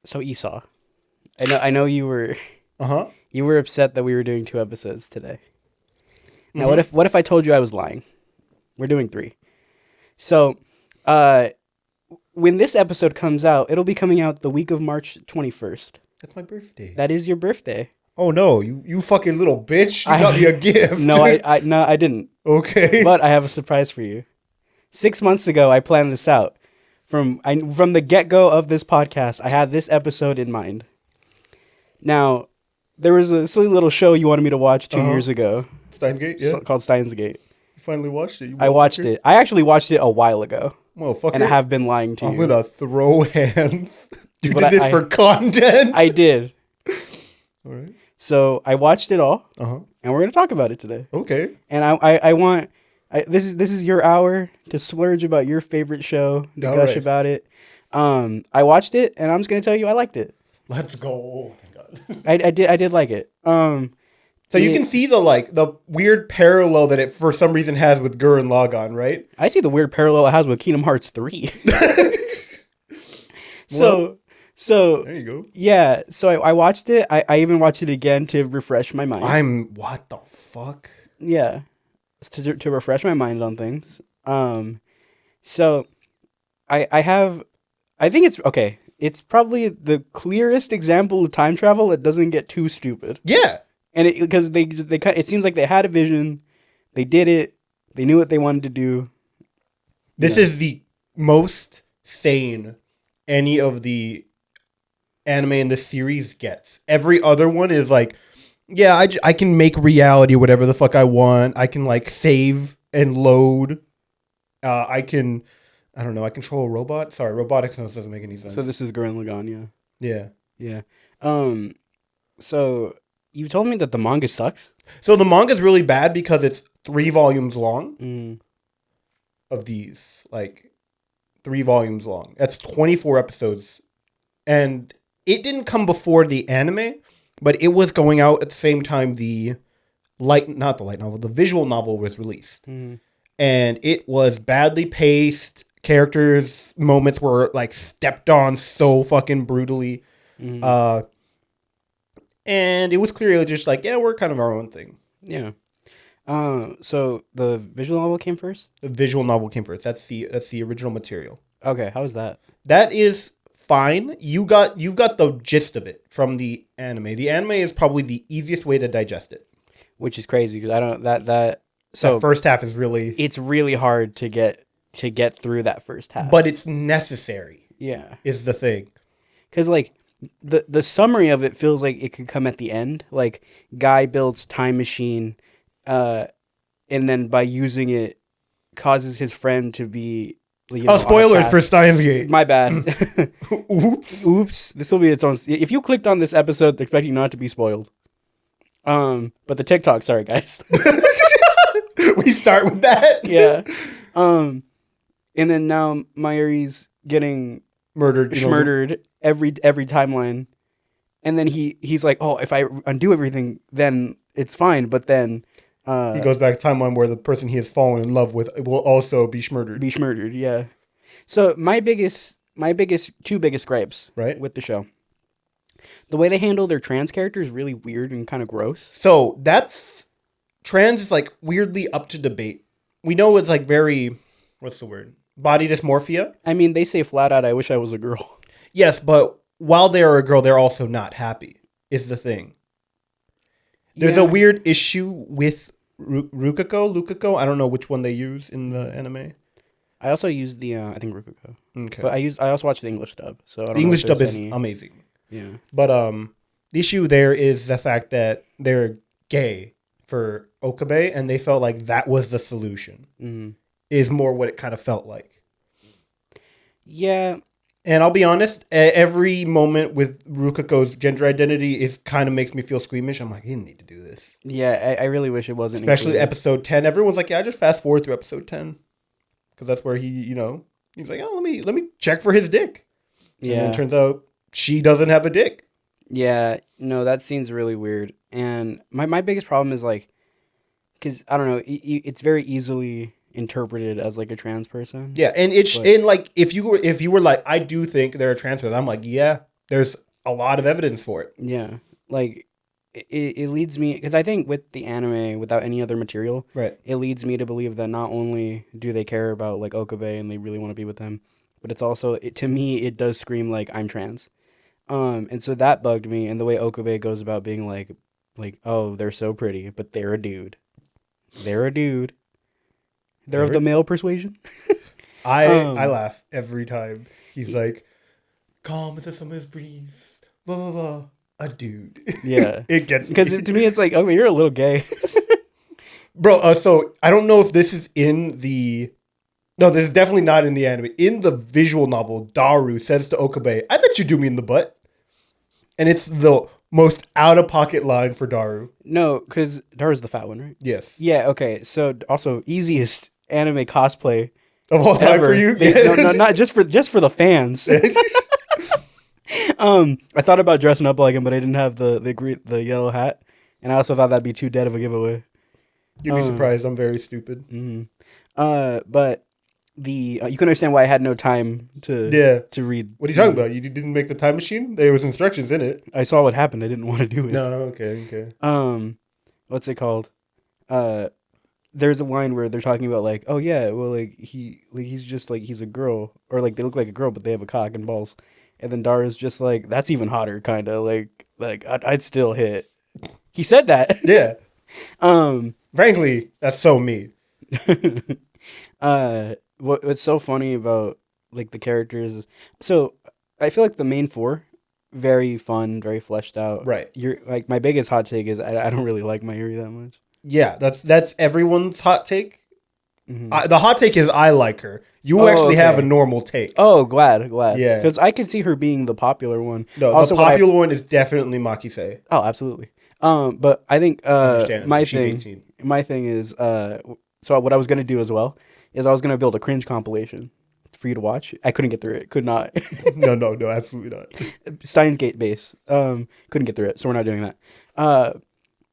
So Esau, I know you were Uh-huh. you were upset that we were doing 2 episodes today. Now, Mhm. what if I told you I was lying? We're doing 3. So, uh, when this episode comes out, it'll be coming out the week of March 21st. That's my birthday. That is your birthday. Oh no, you fucking little bitch. You I got me a gift. no, I didn't. Okay. But I have a surprise for you. 6 months ago, I planned this out. From the get-go of this podcast, I had this episode in mind. Now, there was a silly little show you wanted me to watch 2 years ago Stein Gate, yeah. called Stein's Gate. You finally watched it. You I watched motherfucker. it. I actually watched it a while ago, Motherfucker. and I have been lying to I'm you. gonna throw hands. You But did this for content. I did. All right. So I watched it all, Uh-huh. and we're gonna talk about it today. Okay. And I want this is your hour to splurge about your favorite show, to All gush right. about it. I watched it, and I'm just gonna tell you I liked it. Let's go. Oh, thank God. I did like it. So you can see the weird parallel that it for some reason has with Gurren Lagann, right? I see the weird parallel it has with Kingdom Hearts 3. Well, so there you go. yeah, so I watched it. I even watched it again to refresh my mind. What the fuck? Yeah, to refresh my mind on things. So I think it's okay. It's probably the clearest example of time travel that doesn't get too stupid. Yeah. And because it seems like they had a vision, they did it, they knew what they wanted to do. This is the most sane any of the anime in the series gets. Every other one is like, yeah, I can make reality whatever the fuck I want. I can like save and load. I don't know, I control a robot. Sorry, robotics doesn't make any sense. So this is Gurren Lagann, Yeah. yeah. So you told me that the manga sucks. So the manga is really bad because it's 3 volumes long of these. Like 3 volumes long. That's 24 episodes. And it didn't come before the anime, but it was going out at the same time the visual novel was released. Mm-hmm. And it was badly paced. Characters' moments were like stepped on so fucking brutally. Mm-hmm. And it was clearly just like, yeah, we're kind of our own thing. Yeah. So the visual novel came first? The visual novel came first. That's the original material. Okay, how was that? That is fine. You've got the gist of it from the anime. The anime is probably the easiest way to digest it. Which is crazy because I don't that so that first half is really it's really hard to get through that first half. but it's necessary. Yeah. Is the thing. Cuz like the summary of it feels like it could come at the end. Like guy builds time machine and then by using it causes his friend to be Spoilers for Steins Gate. My bad. Oops. Oops. This will be its own. If you clicked on this episode expecting not to be spoiled. But the TikTok, sorry guys. We start with that. Yeah. And then now Mayuri's getting murdered every timeline. And then he's like, "Oh, if I undo everything, then it's fine." But then he goes back to timeline where the person he has fallen in love with will also be murdered. Yeah. So my two biggest gripes, right, with the show. The way they handle their trans character is really weird and kind of gross. So that's trans is like weirdly up to debate. We know it's like very, what's the word? Body dysmorphia. I mean, they say flat out, "I wish I was a girl." Yes, but while they are a girl, they're also not happy. Is the thing. There's a weird issue with Lukako. I don't know which one they use in the anime. I also use the I think Rukuko. Okay. But I also watch the English dub. So I don't the know English if there's dub is any... amazing. Yeah. But the issue there is the fact that they're gay for Okabe, and they felt like that was the solution. Mm-hmm. Is more what it kind of felt like. Yeah. And I'll be honest, every moment with Rukako's gender identity is kind of makes me feel squeamish. I'm like, you didn't need to do this. Yeah, I really wish it wasn't. Especially included. episode 10. Everyone's like, yeah, I just fast forward through episode 10. Because that's where he's like, oh, let me check for his dick. Yeah. And then it turns out she doesn't have a dick. Yeah, no, that scene's really weird. And my biggest problem is like, because I don't know, it's very easily interpreted as like a trans person. Yeah, and like if you were like, I do think they're a trans person, I'm like, yeah, There's a lot of evidence for it. Yeah, like it leads me, because I think with the anime, without any other material, Right. it leads me to believe that not only do they care about like Okabe and they really want to be with them, but it's also to me it does scream like I'm trans. And so that bugged me, and the way Okabe goes about being like, oh, they're so pretty, but they're a dude. They're a dude. They're of the male persuasion. I laugh every time he's like, calm as a summer's breeze, blah blah blah. A dude. Yeah, It gets because me. to me it's like, oh, you're a little gay. Bro, so I don't know if this is in the... No, this is definitely not in the anime. In the visual novel, Daru says to Okabe, "I let you do me in the butt." And it's the most out-of-pocket line for Daru. No, because Dara's the fat one, right? Yes. Yeah. Okay. So also easiest anime cosplay Of all time ever. for you? No, not just for the fans. I thought about dressing up like him, but I didn't have the yellow hat, and I also thought that'd be too dead of a giveaway. You'd be surprised. I'm very stupid. But you can understand why I had no time to read. What are you talking about? You didn't make the time machine? There was instructions in it. I saw what happened. I didn't want to do it. No, okay. What's it called? There's a line where they're talking about like, oh yeah, well like he's just like he's a girl, or like they look like a girl but they have a cock and balls, and then Dara's just like, that's even hotter, kind of like I'd still hit. He said that. Yeah. Frankly, that's so me. What's so funny about like the characters is, so I feel like the main four very fun, very fleshed out. Right. You're like, my biggest hot take is I don't really like Mayuri that much. Yeah, that's everyone's hot take. Mm-hmm. The hot take is I like her. You actually have a normal take. Oh, glad. Yeah. Because I can see her being the popular one. No, also, the popular one is definitely Makise. Oh, absolutely. But I think my She's thing 18. my thing is so what I was gonna do as well is I was gonna build a cringe compilation for you to watch. I couldn't get through it. Could not. No, absolutely not. Stein Gate base. Couldn't get through it, so we're not doing that.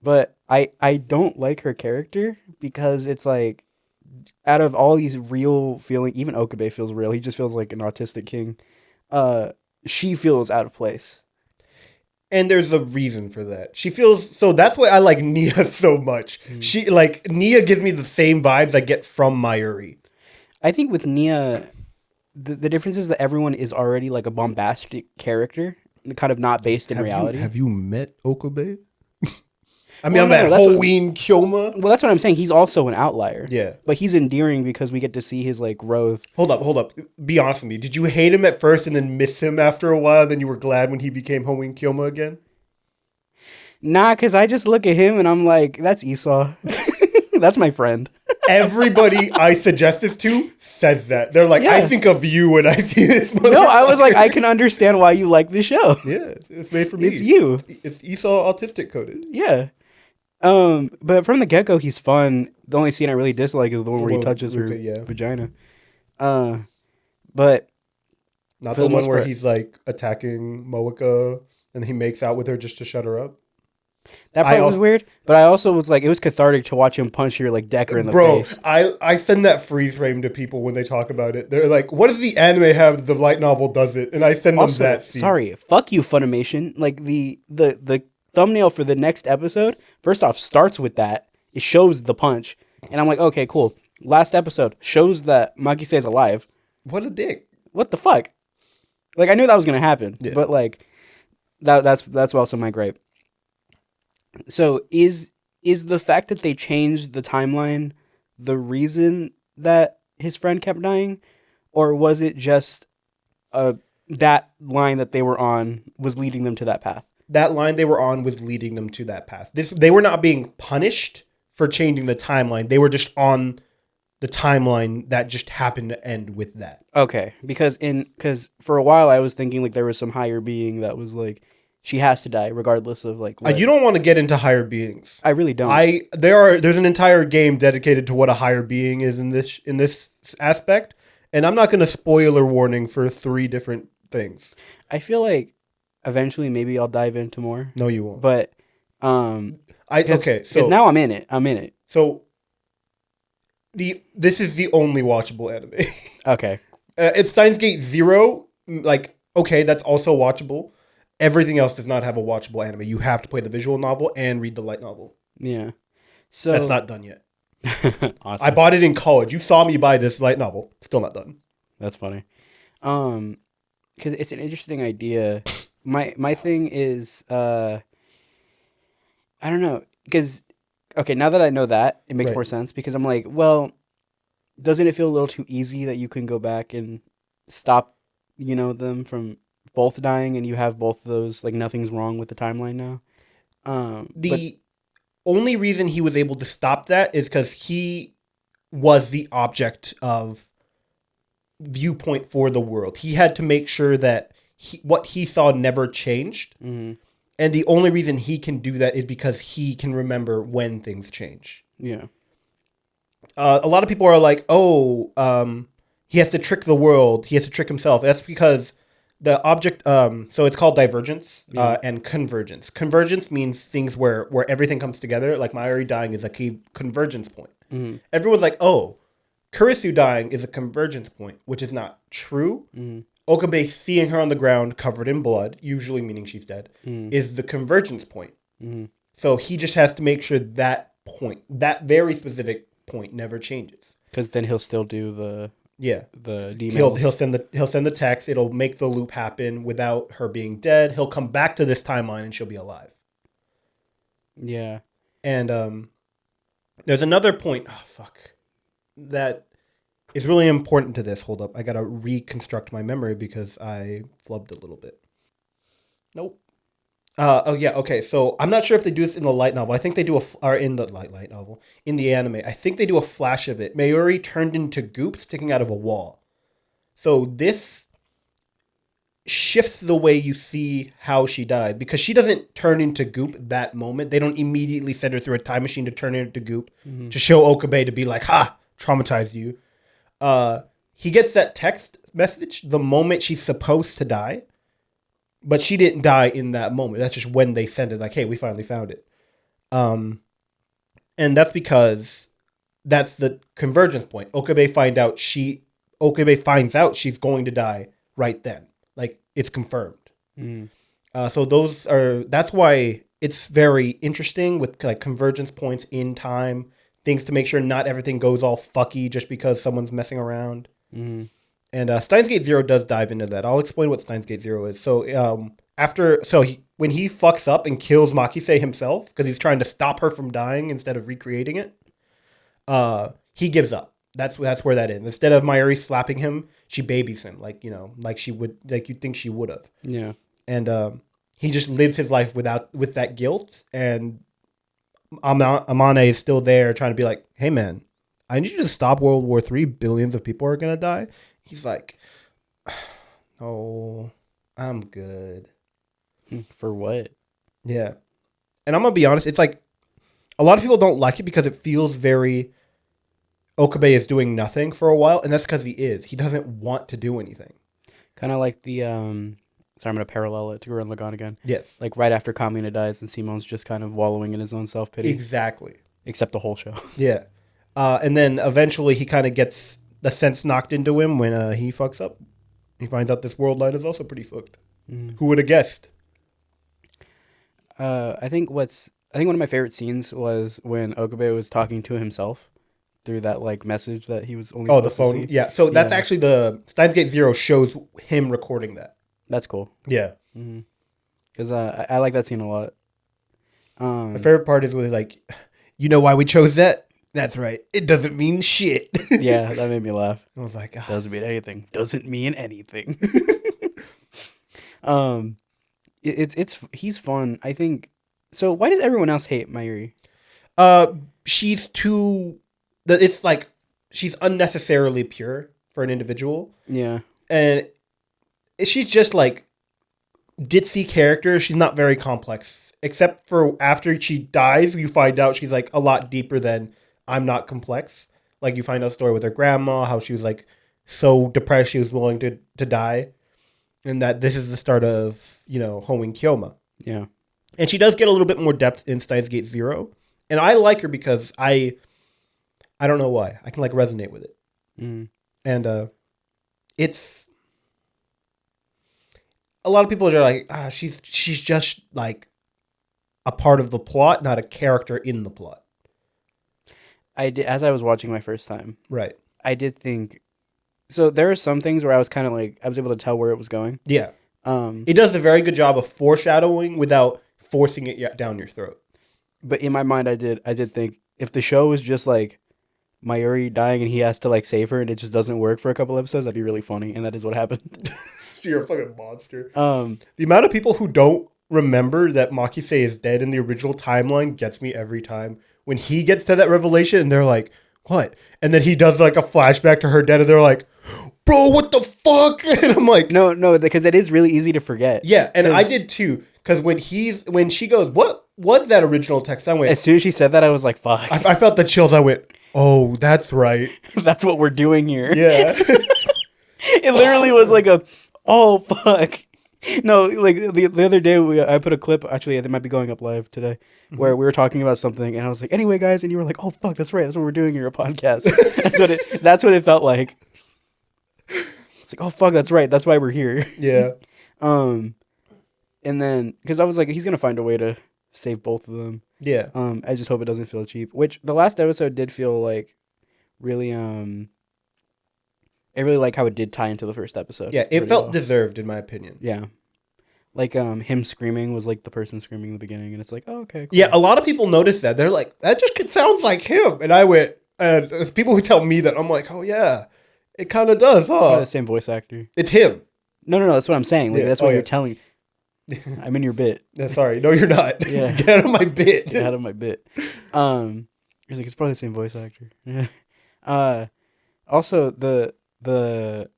But I don't like her character because it's like, out of all these real feeling, even Okabe feels real. He just feels like an autistic king. She feels out of place. And there's a reason for that. She feels so. That's why I like Nia so much. She like Nia gives me the same vibes I get from Mayuri. I think with Nia, the difference is that everyone is already like a bombastic character, kind of not based in reality. Have you met Okabe? I mean, I met Hoin Kyoma. Well, that's what I'm saying. He's also an outlier. Yeah. But he's endearing because we get to see his like growth. Hold up. Be honest with me. Did you hate him at first and then miss him after a while? Then you were glad when he became Hoin Kyoma again? Nah, because I just look at him and I'm like, that's Esau. That's my friend. Everybody I suggest this to says that. They're like, I think of you when I see this. No, I was like, I can understand why you like this show. Yeah, it's made for me. It's you. It's Esau autistic coded. Yeah. But from the get-go, he's fun. The only scene I really dislike is the one where he touches her vagina. But not the one where he's like attacking Moeka and he makes out with her just to shut her up. That part was weird, but I also was like, it was cathartic to watch him punch her like Decker in the face. I send that freeze frame to people when they talk about it. They're like, what does the anime have that the light novel does it? And I send them that scene. Sorry, fuck you, Funimation. Like the thumbnail for the next episode, first off, starts with that. It shows the punch. And I'm like, okay, cool. Last episode shows that Makise is alive. What a dick. What the fuck? Like, I knew that was going to happen. Yeah. But, like, that's also my gripe. So, is the fact that they changed the timeline the reason that his friend kept dying? Or was it just that line that they were on was leading them to that path? That line they were on was leading them to that path. They were not being punished for changing the timeline. They were just on the timeline that just happened to end with that. Okay, because for a while I was thinking like there was some higher being that was like, she has to die regardless of like what. You don't want to get into higher beings. I really don't. There's an entire game dedicated to what a higher being is in this aspect, and I'm not going to spoiler warning for 3 different things. I feel like eventually maybe I'll dive into more. No, you won't. But because now I'm in it. So this is the only watchable anime. Okay. It's Steins Gate 0. Like, okay, that's also watchable. Everything else does not have a watchable anime. You have to play the visual novel and read the light novel. Yeah. So That's not done yet. awesome. I bought it in college. You saw me buy this light novel. Still not done. That's funny. Because it's an interesting idea. My thing is, I don't know. Because, okay, now that I know that, it makes Right. more sense. Because I'm like, well, doesn't it feel a little too easy that you can go back and stop, them from both dying, and you have both of those, like, nothing's wrong with the timeline now? But The only reason he was able to stop that is because he was the object of viewpoint for the world. He had to make sure that what he saw never changed. mhm, And the only reason he can do that is because he can remember when things change. yeah, A lot of people are like, he has to trick the world. He has to trick himself. That's because the object, so it's called divergence Yeah. and convergence. Convergence means things where everything comes together. Like Mayuri dying is a key convergence point. mhm, Everyone's like, oh, Kurisu dying is a convergence point, which is not true. mhm, Okabe seeing her on the ground covered in blood, usually meaning she's dead, mhm, is the convergence point. mhm. So he just has to make sure that point, that very specific point, never changes. Because then he'll still do Yeah, the he'll emails. send the text. It'll make the loop happen without her being dead. He'll come back to this timeline and she'll be alive. Yeah. And there's another point. Oh fuck, that is really important to this. Hold up, I gotta reconstruct my memory because I flubbed a little bit. Nope. Oh yeah, okay. So I'm not sure if they do this in the light novel. I think they do or in the light novel in the anime. I think they do a flash of it. Mayuri turned into goop sticking out of a wall. So this shifts the way you see how she died because she doesn't turn into goop that moment. They don't immediately send her through a time machine to turn her into goop to show Okabe to be like, "Ha, traumatized you." He gets that text message the moment she's supposed to die. But she didn't die in that moment. That's just when they send it, like, hey, we finally found it. And that's because that's the convergence point. Okabe finds out she's going to die right then. Like, it's confirmed. Mhm. So that's why it's very interesting with like convergence points in time, things to make sure not everything goes all fucky just because someone's messing around. Mhm. And Steins Gate Zero does dive into that. I'll explain what Steins Gate Zero is. So when he fucks up and kills Makise himself because he's trying to stop her from dying instead of recreating it, he gives up. That's where that ends. Instead of Mayuri slapping him, she babies him like she would, like you'd think she would have. Yeah. And he just lives his life with that guilt. And Amane is still there trying to be like, hey man, I need you to stop World War III. Billions of people are gonna die. He's like, oh, I'm good. For what? Yeah. And I'm going to be honest, it's like a lot of people don't like it because it feels very Okabe is doing nothing for a while. And that's because he is. He doesn't want to do anything. Kind of like the sorry, I'm gonna parallel it to Gurren Lagann again. Yes. Like right after Kamina dies and Simon's just kind of wallowing in his own self pity. Exactly. Except the whole show. Yeah. And then eventually he kind of gets the sense knocked into him when he fucks up. He finds out this world line is also pretty fucked. Mm. Who would have guessed? I think one of my favorite scenes was when Okabe was talking to himself through that like message that he was only Oh, the supposed phone. to see. Yeah. So that's Yeah. actually the Steins Gate Zero shows him recording that. That's cool. Yeah. Because I like that scene a lot. My favorite part is when like, you know why we chose that? That's right. It doesn't mean shit. Yeah, that made me laugh. I was like, Doesn't mean anything. Doesn't mean anything. He's fun. I think. So why does everyone else hate Mayuri? she's too. It's like she's unnecessarily pure for an individual, Yeah. and she's just like ditzy character. She's not very complex, except for after she dies, you find out she's like a lot deeper than I'm not complex. Like you find out a story with her grandma, how she was like so depressed she was willing to die, and that this is the start of Hoenn Kyoma. Yeah. And she does get a little bit more depth in Steins Gate Zero, and I like her because I don't know why I can like resonate with it, Mm. and it's. a lot of people are like, she's just like a part of the plot, not a character in the plot. I did, as I was watching my first time, Right. I did think. So there are some things where I was kind of like I was able to tell where it was going. Yeah. It does a very good job of foreshadowing without forcing it down your throat. But in my mind, I did think if the show was just like Mayuri dying and he has to like save her and it just doesn't work for a couple episodes, that'd be really funny, and that is what happened. So you're a fucking monster. The amount of people who don't remember that Makise is dead in the original timeline gets me every time. When he gets to that revelation and they're like, what? And then he does like a flashback to her dead and they're like, bro, what the fuck? And I'm like, no, because it is really easy to forget. Yeah, and I did too. Because when she goes, what was that original text? I went, as soon as she said that, I was like, fuck. I felt the chills. I went, oh, that's right. That's what we're doing here. Yeah. It literally was like oh, fuck. No, like the other day, I put a clip, actually, it might be going up live today, where we were talking about something, and I was like, anyway, guys, and you were like, oh, fuck, that's right, that's what we're doing here, a podcast. That's what it felt like. It's like, oh, fuck, that's right, that's why we're here. Yeah. And then, because I was like, he's going to find a way to save both of them. Yeah. I just hope it doesn't feel cheap, which the last episode did feel like really, I really like how it did tie into the first episode. Yeah, it felt deserved, in my opinion. Yeah. Like, him screaming was like the person screaming in the beginning, and it's like, oh, okay, cool. Yeah, a lot of people noticed that. They're like, that just sounds like him. And I went, and there's people who tell me that, I'm like, oh, yeah, it kind of does, huh? Probably the same voice actor. It's him. No, that's what I'm saying. Like, Yeah. that's what Oh, you're yeah. telling. I'm in your bit. Yeah, sorry. No, you're not. Yeah. Get out of my bit. Get out of my bit. You're like, it's probably the same voice actor. Also, the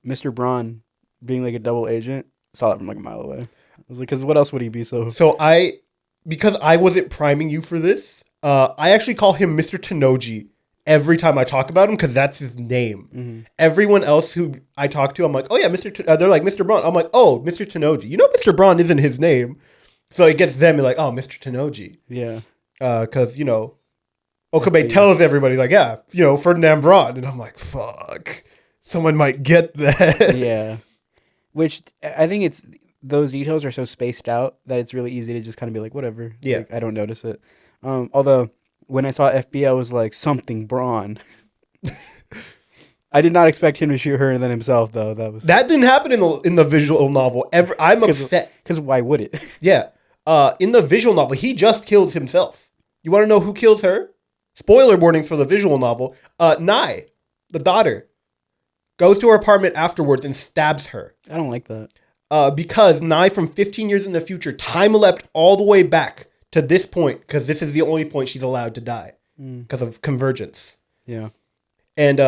Mr. Braun being like a double agent, saw that from like a mile away. I was like, because what else would he be so? So because I wasn't priming you for this, I actually call him Mr. Tenoji every time I talk about him because that's his name. Mm-hmm. Everyone else who I talk to, I'm like, oh yeah, they're like, Mr. Braun. I'm like, oh, Mr. Tenoji. You know Mr. Braun isn't his name. So it gets them like, oh, Mr. Tenoji. Yeah. Because, Okabe tells everybody, like, yeah, Ferdinand Braun. And I'm like, fuck. Someone might get that. Yeah. Which I think those details are so spaced out that it's really easy to just kind of be like, whatever. Yeah. Like, I don't notice it. Although when I saw FB, I was like, something Braun. I did not expect him to shoot her than himself, though. That didn't happen in the visual novel. I'm upset. Because why would it? Yeah. In the visual novel, he just kills himself. You want to know who kills her? Spoiler warnings for the visual novel. Nai, the daughter, goes to her apartment afterwards and stabs her. I don't like that. Because Nai from 15 years in the future time-leapt all the way back to this point because this is the only point she's allowed to die because of convergence. Yeah. And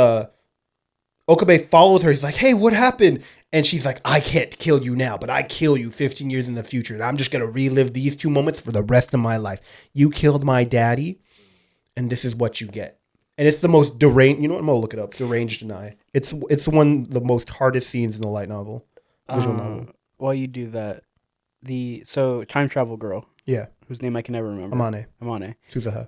Okabe follows her. He's like, hey, what happened? And she's like, I can't kill you now, but I kill you 15 years in the future. And I'm just going to relive these 2 moments for the rest of my life. You killed my daddy, and this is what you get. And it's the most deranged. You know what? I'm going to look it up. Deranged Nai. It's one of the most hardest scenes in the light novel. Visual novel. While you do that, so time travel girl. Yeah. Whose name I can never remember. Amane. Suzaha.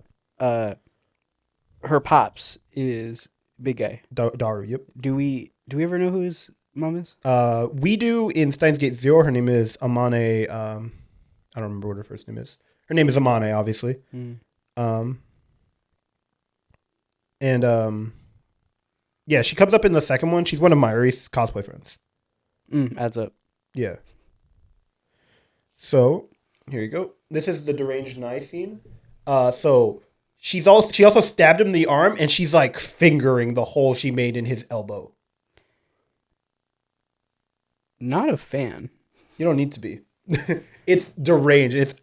Her pops is big guy. Daru, yep. Do we ever know who his mom is? We do in Steins Gate Zero. Her name is Amane. I don't remember what her first name is. Her name is Amane, obviously. Yeah, she comes up in the second one. She's one of Mayuri's cosplay friends. Adds up. Yeah. So here you go. This is the deranged Nai scene. So she also stabbed him in the arm, and she's like fingering the hole she made in his elbow. Not a fan. You don't need to be. It's deranged. It's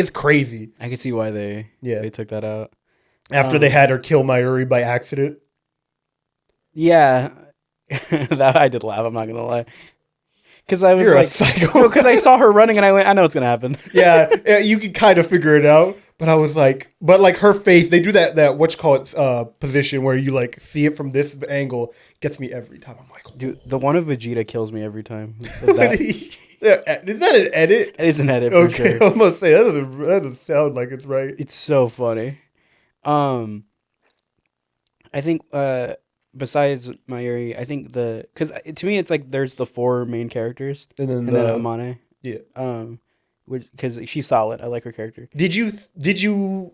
crazy. I can see why they took that out. After they had her kill Mayuri by accident. Yeah. That I did laugh, I'm not gonna lie. Because I was You're like, because I saw her running and I went, I know it's gonna happen. Yeah, you can kind of figure it out. But I was like, her face, they do that position where you like see it from this angle, gets me every time. I'm like, whoa. Dude, the one of Vegeta kills me every time. Is that an edit? It's an edit for sure. I was gonna say that doesn't sound like it's right. It's so funny. I think besides Mayuri, I think because to me it's like there's the 4 main characters And then and then Amane. yeah. Because she's solid. I like her character. Did you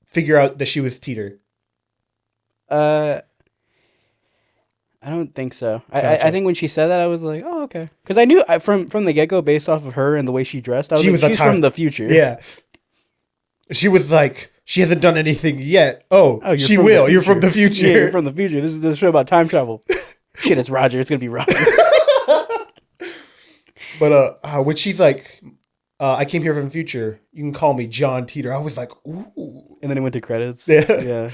figure out that she was Teeter? I don't think so. Gotcha. I think when she said that, I was like, oh, okay. Because I knew from the get-go, based off of her and the way she dressed, I was like, she's from the future. Yeah. She was like, she hasn't done anything yet. Oh, she will. You're from the future. Yeah, you're from the future. This is a show about time travel. Shit, it's Roger. It's going to be Roger. But when she's like, I came here from the future. You can call me John Teeter. I was like, ooh. And then it went to credits. Yeah.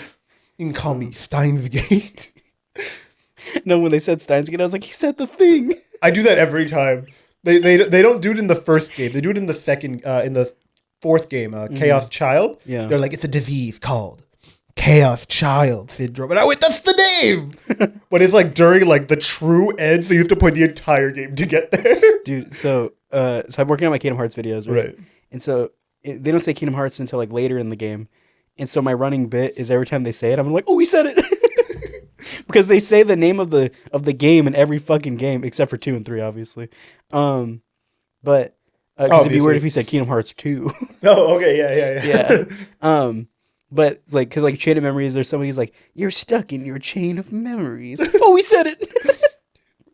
You can call me Stein's Gate. No, when they said Stein's Gate, I was like, he said the thing. I do that every time. They don't do it in the first game. They do it in the second, in the fourth game, Chaos Child. Yeah. They're like, it's a disease called Chaos Child Syndrome. And I went, that's the name. But it's like during like the true end, so you have to play the entire game to get there. Dude, so I'm working on my Kingdom Hearts videos, right? And so they don't say Kingdom Hearts until like later in the game. And so my running bit is every time they say it, I'm like, oh, we said it. Because they say the name of the game in every fucking game, except for 2 and 3, obviously. But because it'd be weird if you said Kingdom Hearts 2. Oh, okay, Yeah. But it's like, because like Chain of Memories, there's somebody who's like, you're stuck in your chain of memories. Oh, we said it.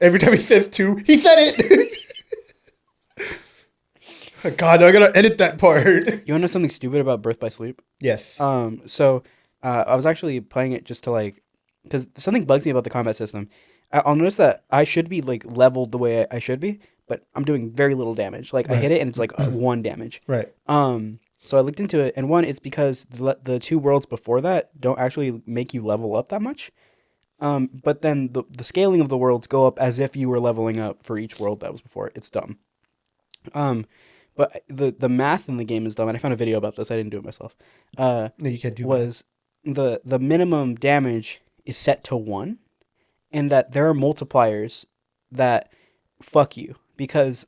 Every time he says 2, he said it. God, I gotta edit that part. You want to know something stupid about Birth by Sleep? Yes. So I was actually playing it just to like, because something bugs me about the combat system. I'll notice that I should be like leveled the way I should be, but I'm doing very little damage. Like I hit it and it's like 1 damage. Right. So I looked into it, and one, it's because the 2 worlds before that don't actually make you level up that much. But then the scaling of the worlds go up as if you were leveling up for each world that was before it. It's dumb. But the math in the game is dumb, and I found a video about this. I didn't do it myself. No, you can't do was the minimum damage is set to 1, and that there are multipliers that fuck you, because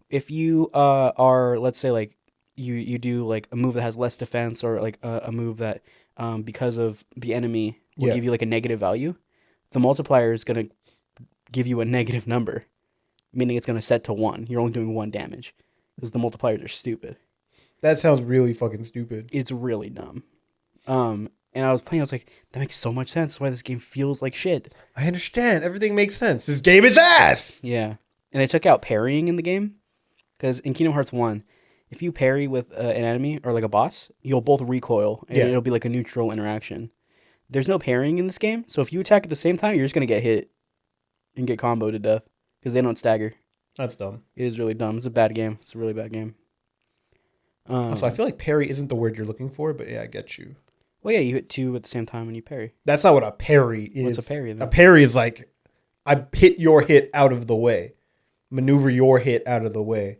if you are, let's say, like you do like a move that has less defense, or like a move that because of the enemy will give you like a negative value, the multiplier is going to give you a negative number, meaning it's going to set to 1. You're only doing 1 damage because the multipliers are stupid. That sounds really fucking stupid. It's really dumb. And I was playing, I was like, that makes so much sense. That's why this game feels like shit. I understand. Everything makes sense. This game is ass. Yeah. And they took out parrying in the game. Because in Kingdom Hearts 1, if you parry with an enemy or like a boss, you'll both recoil. And it'll be like a neutral interaction. There's no parrying in this game. So if you attack at the same time, you're just going to get hit and get comboed to death. Because they don't stagger. That's dumb. It is really dumb. It's a bad game. It's a really bad game. So I feel like parry isn't the word you're looking for, but yeah, I get you. Well, yeah, you hit 2 at the same time when you parry. That's not what a parry is. What's a parry, then? A parry is like, I hit your hit out of the way. Maneuver your hit out of the way.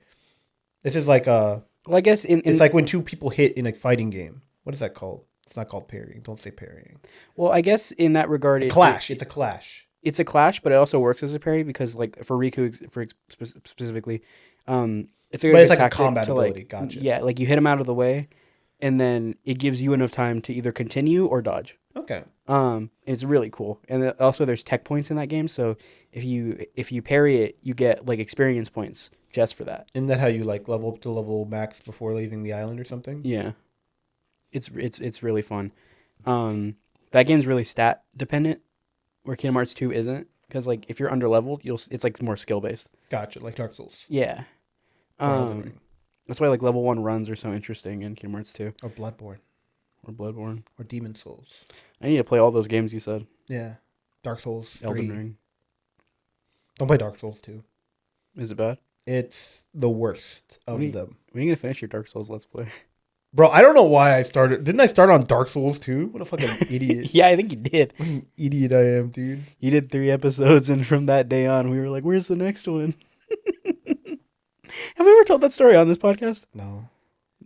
This is like a... Well, I guess it's like when 2 people hit in a fighting game. What is that called? It's not called parrying. Don't say parrying. Well, I guess in that regard... It's a clash. It's a clash, but it also works as a parry because, like, for Riku specifically, it's a like a combat ability. Gotcha. Yeah, like you hit him out of the way, and then it gives you enough time to either continue or dodge. Okay. It's really cool, and also there's tech points in that game. So if you parry it, you get like experience points just for that. Isn't that how you like level up to level max before leaving the island or something? Yeah, it's really fun. That game's really stat dependent, where Kingdom Hearts 2 isn't, because like if you're under leveled, it's like more skill based. Gotcha, like Dark Souls. Yeah. That's why like level 1 runs are so interesting in Kingdom Hearts 2. Or Bloodborne. Or Demon Souls. I need to play all those games you said. Yeah. Dark Souls 3. Elden Ring. Don't play Dark Souls 2. Is it bad? It's the worst of them. When are you going to finish your Dark Souls Let's Play? Bro, I don't know why I started. Didn't I start on Dark Souls 2? What a fucking idiot. Yeah, I think you did. What an idiot I am, dude. You did 3 episodes, and from that day on, we were like, where's the next one? Have we ever told that story on this podcast? No.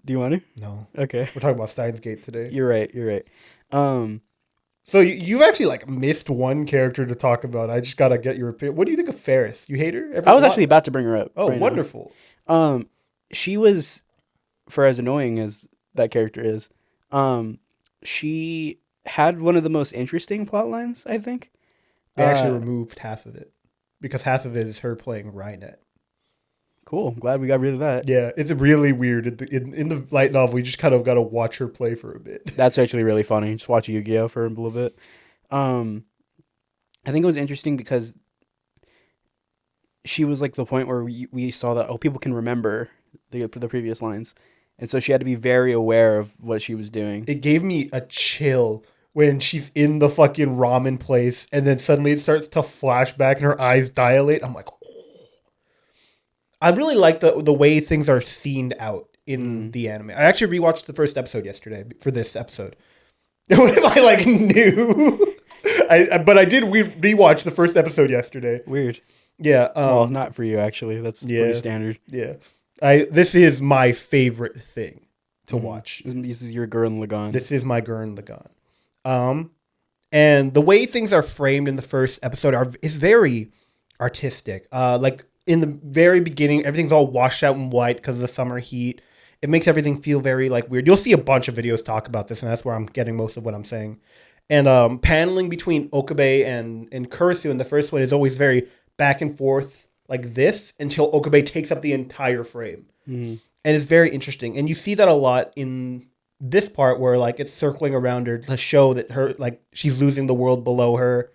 Do you want to? No. Okay. We're talking about Steins Gate today. You're right. So you've actually like missed one character to talk about. I just gotta get your opinion. What do you think of Ferris? You hate her? I was actually about to bring her up. Oh, right wonderful. Now. She was, for as annoying as that character is, she had one of the most interesting plot lines, I think. They actually removed half of it because half of it is her playing Rhynette. Cool. I'm glad we got rid of that. Yeah, it's really weird. In the light novel, we just kind of got to watch her play for a bit. That's actually really funny. Just watch Yu-Gi-Oh for a little bit. I think it was interesting because she was like the point where we saw that people can remember the previous lines, and so she had to be very aware of what she was doing. It gave me a chill when she's in the fucking ramen place, and then suddenly it starts to flash back, and her eyes dilate. I'm like, oh. I really like the way things are scened out in the anime. I actually rewatched the first episode yesterday for this episode. What if I like knew? But I did rewatch the first episode yesterday. Weird. Yeah. Well, not for you actually. That's pretty standard. Yeah. This is my favorite thing to watch. This is your Gurren Lagann. This is my Gurren Lagann. And the way things are framed in the first episode is very artistic. Like in the very beginning, everything's all washed out in white because of the summer heat. It makes everything feel very like weird. You'll see a bunch of videos talk about this, and that's where I'm getting most of what I'm saying. And paneling between Okabe and Kurisu in the first one is always very back and forth like this until Okabe takes up the entire frame. And it's very interesting. And you see that a lot in this part where like it's circling around her to show that her like she's losing the world below her,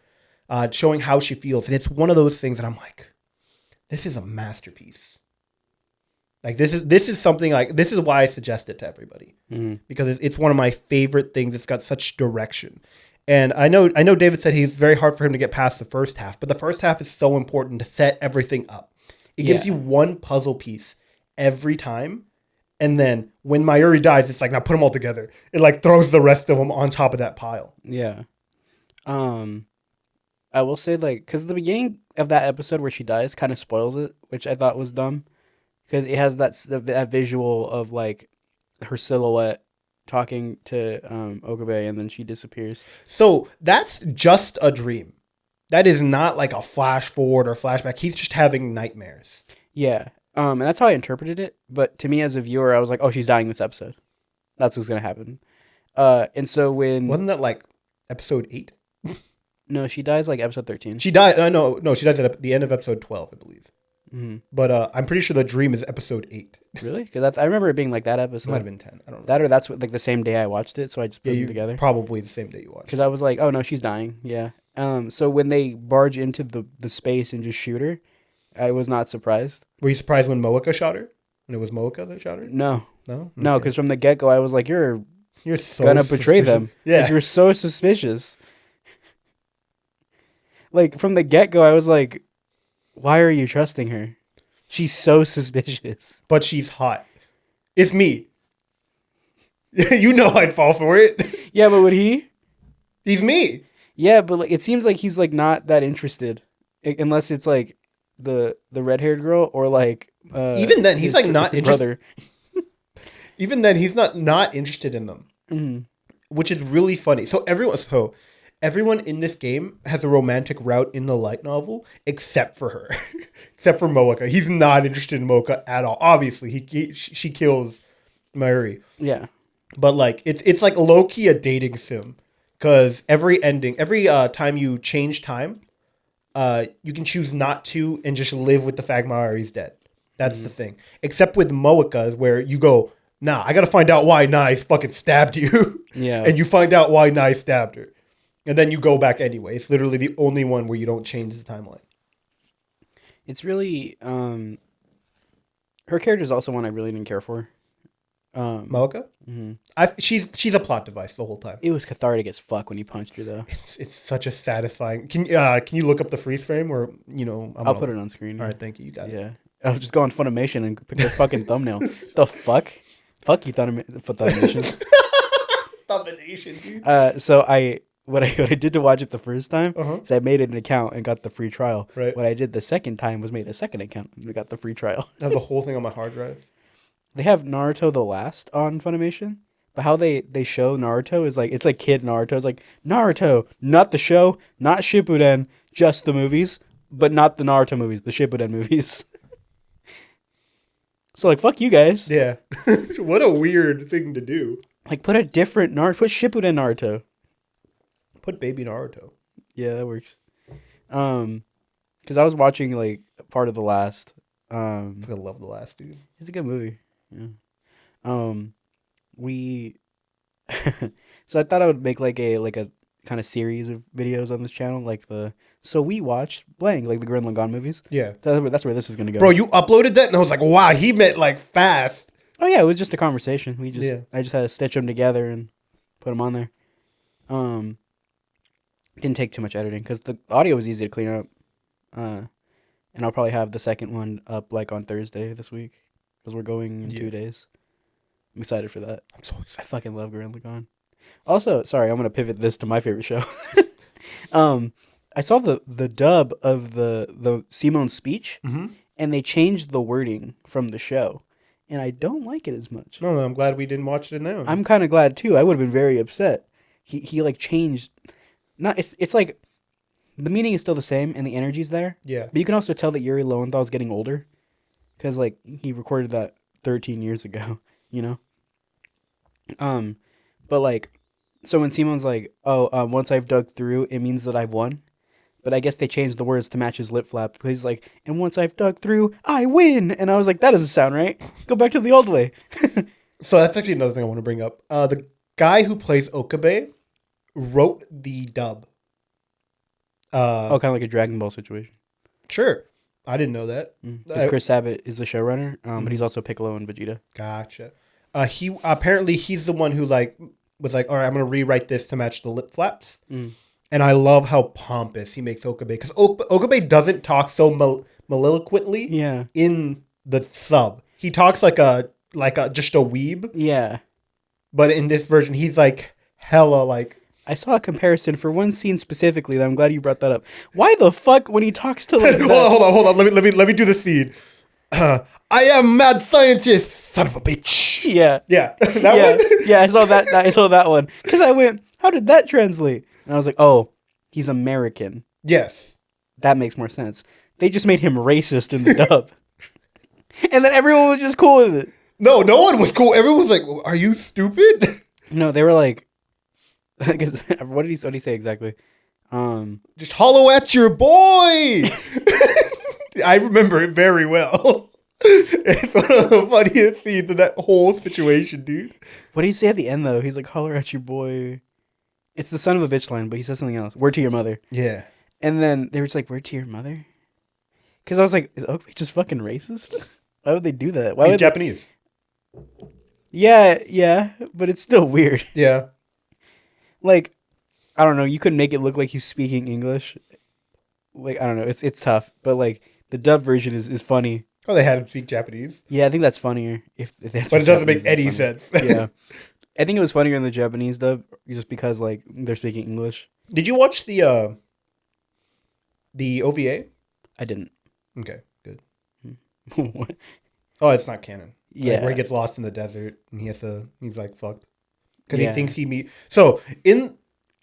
showing how she feels. And it's one of those things that I'm like, this is a masterpiece. Like this is something like this is why I suggest it to everybody because it's one of my favorite things. It's got such direction, and I know David said it's very hard for him to get past the first half, but the first half is so important to set everything up. It gives you one puzzle piece every time, and then when Mayuri dies, it's like now put them all together. It like throws the rest of them on top of that pile. Yeah. I will say like because the beginning of that episode where she dies kind of spoils it, which I thought was dumb. Because it has that visual of like her silhouette talking to Okabe, and then she disappears. So that's just a dream. That is not like a flash forward or flashback. He's just having nightmares. Yeah, and that's how I interpreted it. But to me as a viewer, I was like, "Oh, she's dying this episode. That's what's gonna happen." And so wasn't that like episode 8? No, she dies like episode 13. She died. No, she dies at the end of episode 12, I believe. Mm-hmm. But I'm pretty sure the dream is episode 8. Really? Because I remember it being like that episode. It might have been 10. I don't know. That or that's what, like the same day I watched it, so I just put them together. Probably the same day you watched. Because I was like, oh no, she's dying. Yeah. So when they barge into the space and just shoot her, I was not surprised. Were you surprised when Moeka shot her? When it was Moeka that shot her? No. No? Okay. No, because from the get go, I was like, you're so gonna betray them. Yeah. Like, you're so suspicious. Like from the get go, I was like, why are you trusting her? She's so suspicious. But she's hot. It's me. You know I'd fall for it. Yeah, but would he? He's me. Yeah, but like it seems like he's like not that interested, unless it's like the red-haired girl or like even then he's like not interested. Brother. Even then he's not interested in them, which is really funny. So everyone in this game has a romantic route in the light novel, except for her, except for Moeka. He's not interested in Moeka at all. Obviously, she kills Mayuri. Yeah, but like it's like low key a dating sim, because every time you change time, you can choose not to and just live with the fact Mayuri's dead. That's the thing. Except with Moeka, where you go, nah, I gotta find out why Nai fucking stabbed you. Yeah, and you find out why Nai stabbed her. And then you go back anyway. It's literally the only one where you don't change the timeline. It's really her character is also one I really didn't care for. Moeka? Mm-hmm. She's a plot device the whole time. It was cathartic as fuck when he punched her though. It's such a satisfying. Can you look up the freeze frame or I'll put it on screen. All right, thank you. You got it. Yeah, I'll just go on Funimation and pick a fucking thumbnail. The fuck you Funimation. Thumbnation, dude. So what I did to watch it the first time is I made an account and got the free trial. Right. What I did the second time was made a second account and got the free trial. I have the whole thing on my hard drive. They have Naruto the Last on Funimation, but how they show Naruto is like it's like kid Naruto. It's like Naruto, not the show, not Shippuden, just the movies, but not the Naruto movies, the Shippuden movies. So like fuck you guys. Yeah. What a weird thing to do. Like put a different Naruto, put Shippuden Naruto. Put Baby Naruto. Yeah, that works. Because I was watching like part of The Last. I love The Last, dude. It's a good movie. Yeah. We. So I thought I would make like a kind of series of videos on this channel, like so we watched blank, like the Gurren Lagann movies. Yeah. So that's where this is gonna go. Bro, you uploaded that, and I was like, wow, he meant like fast. Oh yeah, it was just a conversation. Yeah. I just had to stitch them together and put them on there. Didn't take too much editing because the audio was easy to clean up. And I'll probably have the second one up like on Thursday this week because we're going in 2 days. I'm excited for that. I'm so excited. I fucking love Gurren Lagann. Also, sorry, I'm gonna pivot this to my favorite show. I saw the dub of the Simon's speech, and they changed the wording from the show, and I don't like it as much. No, I'm glad we didn't watch it in there. I'm kind of glad too. I would have been very upset. He like changed. Not it's like the meaning is still the same and the energy's there. Yeah. But you can also tell that Yuri Lowenthal's getting older, because like he recorded that 13 years ago. You know. But like, so when Simon's like, "Oh, once I've dug through, it means that I've won," but I guess they changed the words to match his lip flap because he's like, "And once I've dug through, I win," and I was like, "That doesn't sound right. Go back to the old way." So that's actually another thing I want to bring up. The guy who plays Okabe wrote the dub. Kind of like a Dragon Ball situation. Sure. I didn't know that. Because Chris Sabat is the showrunner, but he's also Piccolo and Vegeta. Gotcha. He's the one who like was like, all right, I'm gonna rewrite this to match the lip flaps. And I love how pompous he makes Okabe, because Okabe doesn't talk so mellifluently. Yeah. In the sub, he talks like a just a weeb. Yeah. But in this version, he's like hella like. I saw a comparison for one scene specifically that I'm glad you brought that up. Why the fuck when he talks to like hold on. Let me do the scene. I am mad scientist, son of a bitch. Yeah. Yeah. That one? Yeah, I saw that. I saw that one because I went, how did that translate? And I was like, oh, he's American. Yes. That makes more sense. They just made him racist in the dub, and then everyone was just cool with it. No one was cool. Everyone was like, "Are you stupid?" No, they were like, what did he say exactly? Just hollow at your boy. I remember it very well. It's one of the funniest scenes in that whole situation, dude. What did he say at the end though? He's like, holler at your boy. It's the son of a bitch line, but he says something else. Word to your mother. Yeah. And then they were just like, word to your mother? Because I was like, is Oakley just fucking racist? Why would they do that? Why He's would Japanese. Yeah, but it's still weird. Yeah. Like, I don't know. You could make it look like he's speaking English. Like, I don't know. It's tough. But like the dub version is funny. Oh, they had him speak Japanese. Yeah, I think that's funnier. If that's but it doesn't Japanese make any is funny. sense. Yeah, I think it was funnier in the Japanese dub just because like they're speaking English. Did you watch the OVA? I didn't. Okay, good. What? Oh, it's not canon. Yeah, Like, where he gets lost in the desert and he's like fucked because Yeah. he thinks So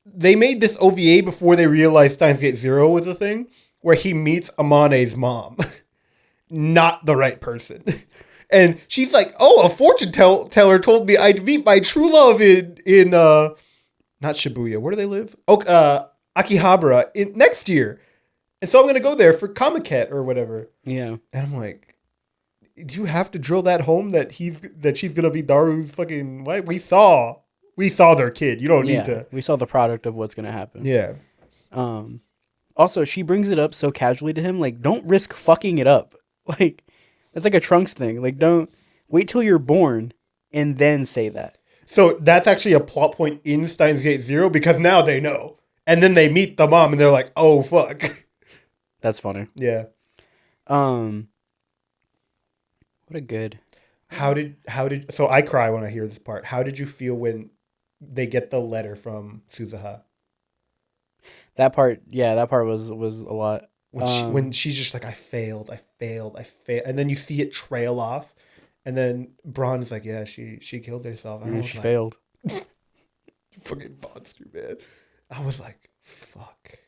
they made this OVA before they realized Steins Gate Zero was a thing, where he meets Amane's mom, not the right person, and she's like, "Oh, a fortune teller told me I'd meet my true love in not Shibuya. Where do they live? Oh, Akihabara next year, and so I'm gonna go there for Comiket or whatever." Yeah, And I'm like, do you have to drill that home that she's gonna be Daru's fucking wife? We saw their kid. You don't need to. We saw the product of what's gonna happen. Yeah. Also, she brings it up so casually to him, like, don't risk fucking it up. Like, it's like a Trunks thing. Like, don't wait till you're born and then say that. So that's actually a plot point in Steins Gate Zero, because now they know, and then they meet the mom and they're like, "Oh fuck." That's funny. Yeah. What a good. How did so I cry when I hear this part. How did you feel when they get the letter from Suzuha? That part was a lot. When she's just like, I failed, and then you see it trail off, and then Braun's like, yeah, she killed herself. And Yeah, she failed. Fucking monster, man. I was like, fuck.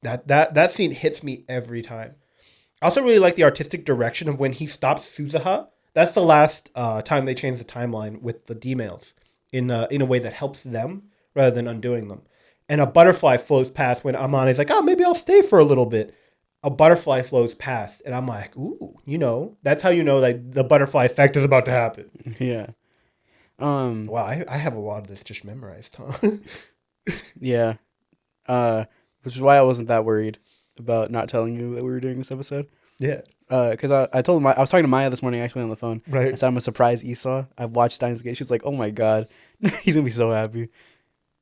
That scene hits me every time. I also really like the artistic direction of when he stops Suzuha. That's the last time they changed the timeline with the D-mails in a way that helps them rather than undoing them. and a butterfly flows past when Amani's like, oh, maybe I'll stay for a little bit. A butterfly flows past, and I'm like, ooh, that's how you know that the butterfly effect is about to happen. Yeah. Wow, I have a lot of this just memorized, huh? Yeah. Which is why I wasn't that worried about not telling you that we were doing this episode. Yeah. Because I told him, I was talking to Maya this morning actually on the phone. Right. I said I'm a surprise Esau. I've watched Steins Gate. She's like, oh my god, he's gonna be so happy.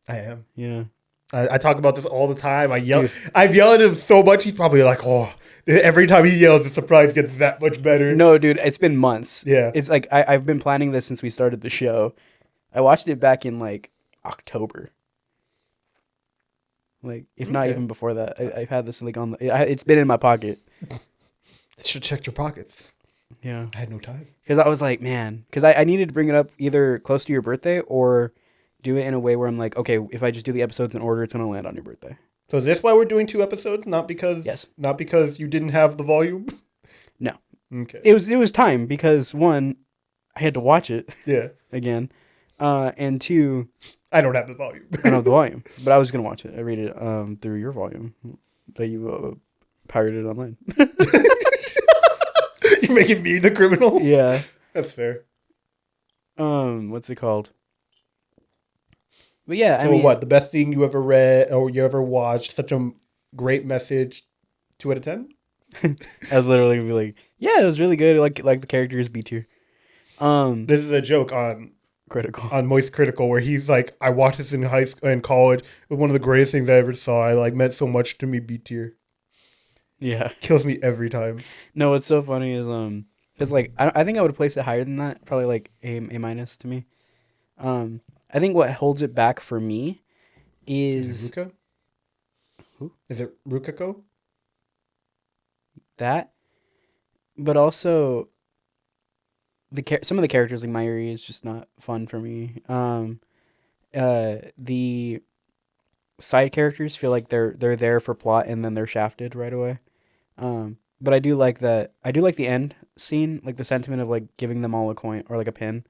I am. Yeah. I talk about this all the time. I've yelled at him so much. He's probably like, oh, every time he yells, the surprise gets that much better. No, dude, it's been months. Yeah. It's like I've been planning this since we started the show. I watched it back in like October. Like, if not even before that, I've had this like it's been in my pocket. Should check your pockets. Yeah. I had no time. Because I was like, man, because I needed to bring it up either close to your birthday or do it in a way where I'm like, okay, if I just do the episodes in order, it's going to land on your birthday. So is this why we're doing 2 episodes? Not because you didn't have the volume? No. Okay. It was time because, one, I had to watch it again. And two, I don't have the volume. I don't have the volume, but I was going to watch it. I read it through your volume that you pirated online. You're making me the criminal? Yeah. That's fair. What's it called? But yeah, so I mean, what, the best thing you ever read or you ever watched? Such a great message. 2 out of 10. I was literally gonna be like, yeah, it was really good. Like the characters B tier. This is a joke on Moist Critical where he's like, I watched this in high school and college. It was one of the greatest things I ever saw. I like meant so much to me. B tier. Yeah, kills me every time. No, what's so funny is because like I think I would have placed it higher than that. Probably like A minus to me. I think what holds it back for me is it Ruka? Who? Is it Rukako? That, but also some of the characters like Mayuri is just not fun for me. The side characters feel like they're there for plot and then they're shafted right away. But I do like that. I do like the end scene, like the sentiment of like giving them all a coin or like a pin.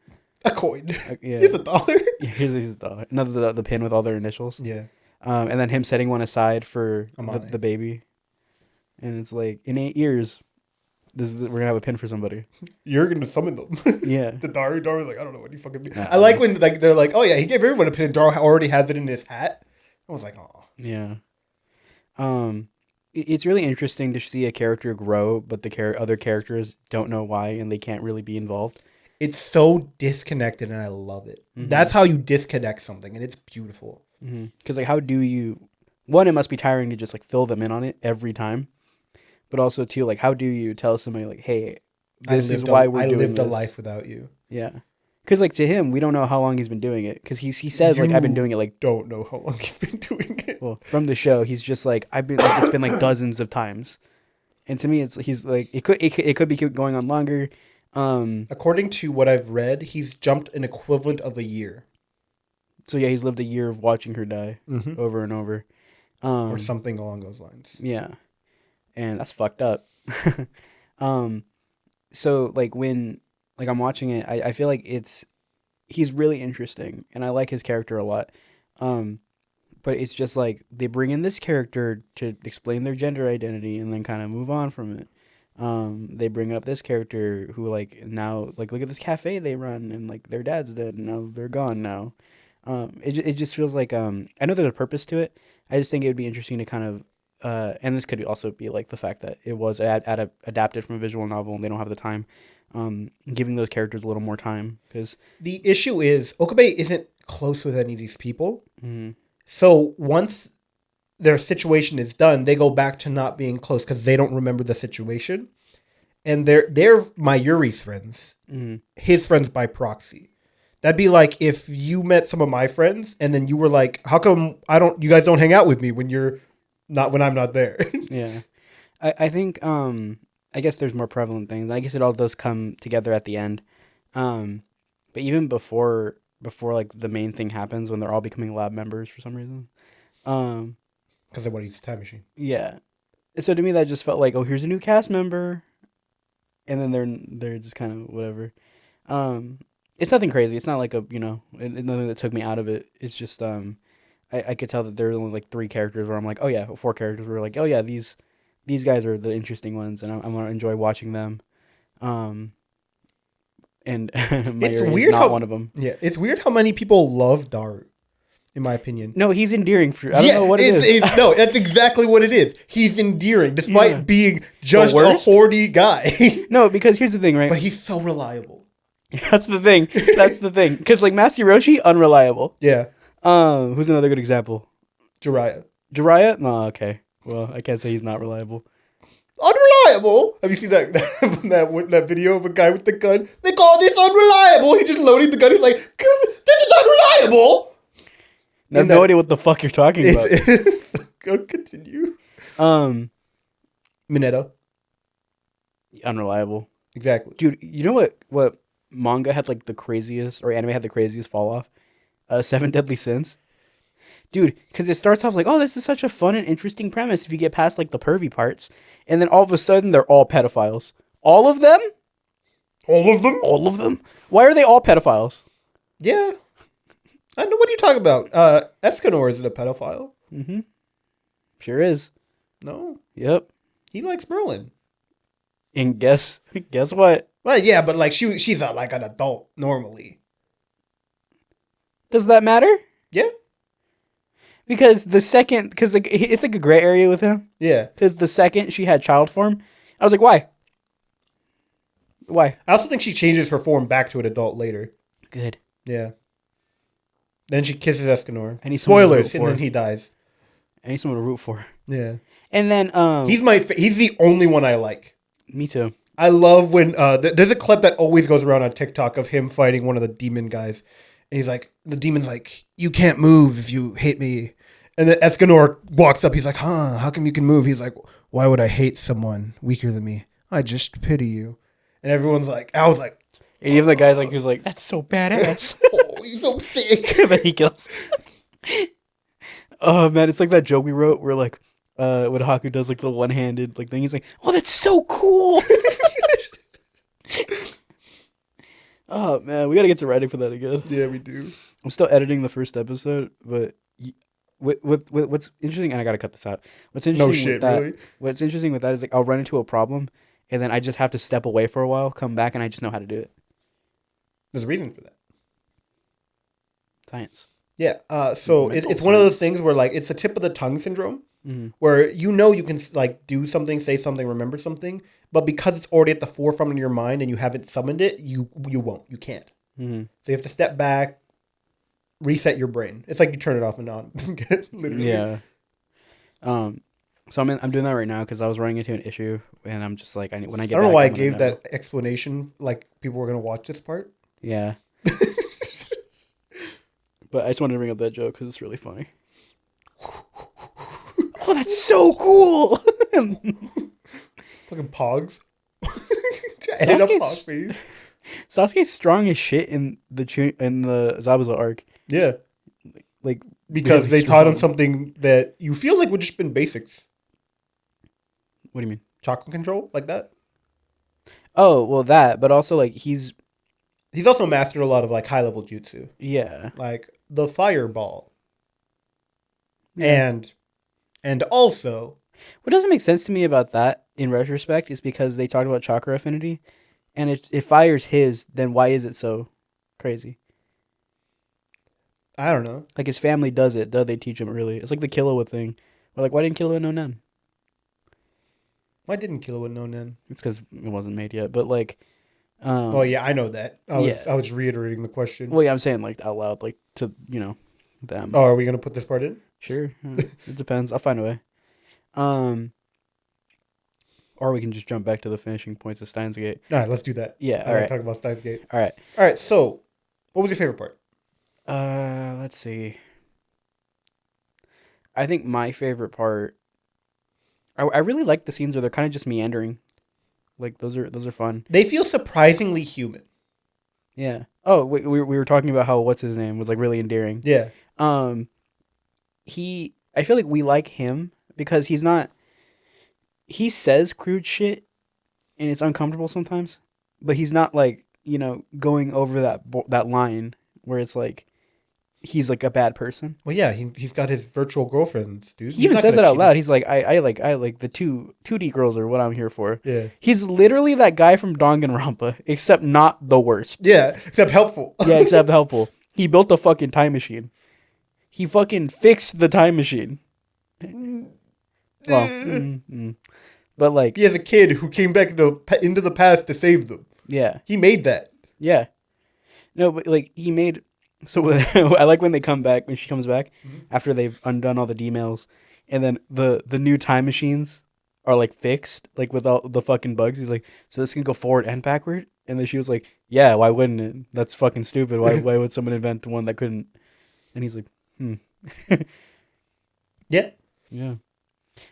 A coin. Yeah. Here's $1. Yeah, here's $1. Another the pin with all their initials. Yeah. And then him setting one aside for the baby. And it's like, in 8 years, we're gonna have a pin for somebody. You're gonna summon them. Yeah. The Daru's like, I don't know what you fucking mean. I like when like they're like, oh yeah, he gave everyone a pin. And Daru already has it in his hat. I was like, oh. Yeah. It's really interesting to see a character grow, but the other characters don't know why and they can't really be involved. It's so disconnected, and I love it. Mm-hmm. That's how you disconnect something, and it's beautiful. Because like, how do you? One, it must be tiring to just like fill them in on it every time, but also two, like, how do you tell somebody like, hey, this is why we're doing this? I lived a life without you. Yeah, because like to him, we don't know how long he's been doing it. Because he says like, I've been doing it like. Don't know how long he's been doing it. Well, from the show, he's just like, I've been. Like, it's been like dozens of times, and to me, he's like, it could be going on longer. According to what I've read, he's jumped an equivalent of a year. So yeah, he's lived a year of watching her die over and over. Or something along those lines. Yeah. And that's fucked up. So like when like I'm watching it, I feel like he's really interesting and I like his character a lot. But it's just like they bring in this character to explain their gender identity and then kind of move on from it. They bring up this character who like now like look at this cafe they run and like their dad's dead and now they're gone now. It just feels like I know there's a purpose to it. I just think it would be interesting to kind of and this could also be like the fact that it was adapted from a visual novel and they don't have the time. Giving those characters a little more time because the issue is Okabe isn't close with any of these people. Mm-hmm. So once their situation is done, they go back to not being close because they don't remember the situation. And they're Mayuri's friends. Mm-hmm. His friends by proxy. That'd be like if you met some of my friends and then you were like, how come you guys don't hang out with me when I'm not there? Yeah. I think I guess there's more prevalent things. I guess it all does come together at the end. But even before like the main thing happens when they're all becoming lab members for some reason. Because they want to use the time machine. Yeah. So to me, that just felt like, oh, here's a new cast member. And then they're just kind of whatever. It's nothing crazy. It's not like nothing that took me out of it. It's just, I I could tell that there are only like 3 characters where I'm like, oh yeah, 4 characters where like, oh yeah, these guys are the interesting ones, and I'm gonna enjoy watching them. Um, and It's Mayor is weird not how one of them. yeah, it's weird how many people love Dart. In my opinion, No, he's endearing. I don't know what it is. No, that's exactly what it is. He's endearing, despite being just a worst? horny guy. No, because here's the thing, right? But he's so reliable. That's the thing. That's the thing. Because like Masuroshi, unreliable. Yeah, Who's another good example? Jiraiya. Jiraiya? No, okay. Well, I can't say he's not reliable. Unreliable. Have you seen that video of a guy with the gun? They call this unreliable. He's just loading the gun. He's like, this is unreliable. I have no idea what the fuck you're talking about. Go continue. Mineta. Unreliable. Exactly. Dude, you know what manga had like the craziest, or anime had the craziest fall off? 7 Deadly Sins. Dude, because it starts off like, oh, this is such a fun and interesting premise if you get past like the pervy parts. And then all of a sudden they're all pedophiles. All of them? All of them? All of them? Why are they all pedophiles? Yeah. I know what are you talking about. Escanor isn't a pedophile. Mm-hmm. Sure is. No. Yep. He likes Merlin. And guess what? Well, yeah, but like she's not like an adult normally. Does that matter? Yeah. Because like it's like a gray area with him. Yeah. Because the second she had child form, I was like, why? Why? I also think she changes her form back to an adult later. Good. Yeah. Then she kisses Escanor. I need someone to Spoilers, root and for. then he dies. I need someone to root for. Yeah. And then He's the only one I like. me too. I love when there's a clip that always goes around on TikTok of him fighting one of the demon guys. And he's like, the demon's like, you can't move if you hate me. And then Escanor walks up. He's like, how come you can move? He's like, why would I hate someone weaker than me? I just pity you. And everyone's like, I was like. And even the guy like who's like, that's so badass. Oh, he's so sick. And then he kills. Oh man, it's like that joke we wrote where like when Haku does like the one-handed like thing, he's like, oh, that's so cool. Oh man, we gotta get to writing for that again. Yeah, we do. I'm still editing the first episode, but with what's interesting, and I gotta cut this out. What's interesting No shit, with that, really? What's interesting with that is like I'll run into a problem, and then I just have to step away for a while, come back, and I just know how to do it. There's a reason for that. Science. Yeah. So it's one of those things where like it's the tip of the tongue syndrome, where you can like do something, say something, remember something, but because it's already at the forefront of your mind and you haven't summoned it, you won't, you can't. Mm-hmm. So you have to step back, reset your brain. It's like you turn it off and on. Literally. Yeah. So I'm doing that right now because I was running into an issue, and I'm just like, when I get. I don't know back, why I I'm gonna gave know. that explanation. Like people were gonna watch this part. Yeah. But I just wanted to bring up that joke because it's really funny. Oh, that's so cool! Fucking pogs. End up pog phase. Sasuke's strong as shit in the Zabuza arc. Yeah. Like Because really they taught him strong. something that you feel like would just been basics. What do you mean? Chakra control, like that. Oh, well, that, but also like he's also mastered a lot of like high level jutsu, yeah. like the fireball, Yeah. and also What doesn't make sense to me about that in retrospect is because they talked about chakra affinity, and it fires his. Then why is it so crazy? I don't know. Like his family does it. Though they teach him early. It's like the Killua thing. We're like, why didn't Killua know none? Why didn't Killua know Nen? It's because it wasn't made yet. But like, Oh yeah, I know that. I was yeah. I was reiterating the question. Well, yeah, I'm saying like out loud, like to them. Oh, are we gonna put this part in? Sure, it depends. I'll find a way. Or we can just jump back to the finishing points of Steins Gate. All right, let's do that. Yeah, I all want right. to talk about Steins Gate. All right. All right. So, what was your favorite part? Let's see. I think my favorite part. I really like the scenes where they're kind of just meandering. Like those are fun. They feel surprisingly human. Yeah. Oh, we were talking about how what's his name was like really endearing. Yeah. I feel like we like him because he's not. He says crude shit, and it's uncomfortable sometimes, but he's not like going over that line where it's like, he's like a bad person. Well, yeah, he's got his virtual girlfriends, dude. He even says it out loud. He's like, I like the 2D girls are what I'm here for. Yeah. He's literally that guy from Danganronpa, except not the worst. Yeah, except helpful. Yeah, except helpful. He built a fucking time machine. He fucking fixed the time machine. Well, but like, he has a kid who came back into the past to save them. Yeah, he made that. Yeah, no, but like he made. So I like when they come back, when she comes back after they've undone all the D-mails, and then the new time machines are like fixed, like with all the fucking bugs. He's like, so this can go forward and backward, and then she was like, yeah, why wouldn't it? That's fucking stupid. Why would someone invent one that couldn't? And he's like, yeah.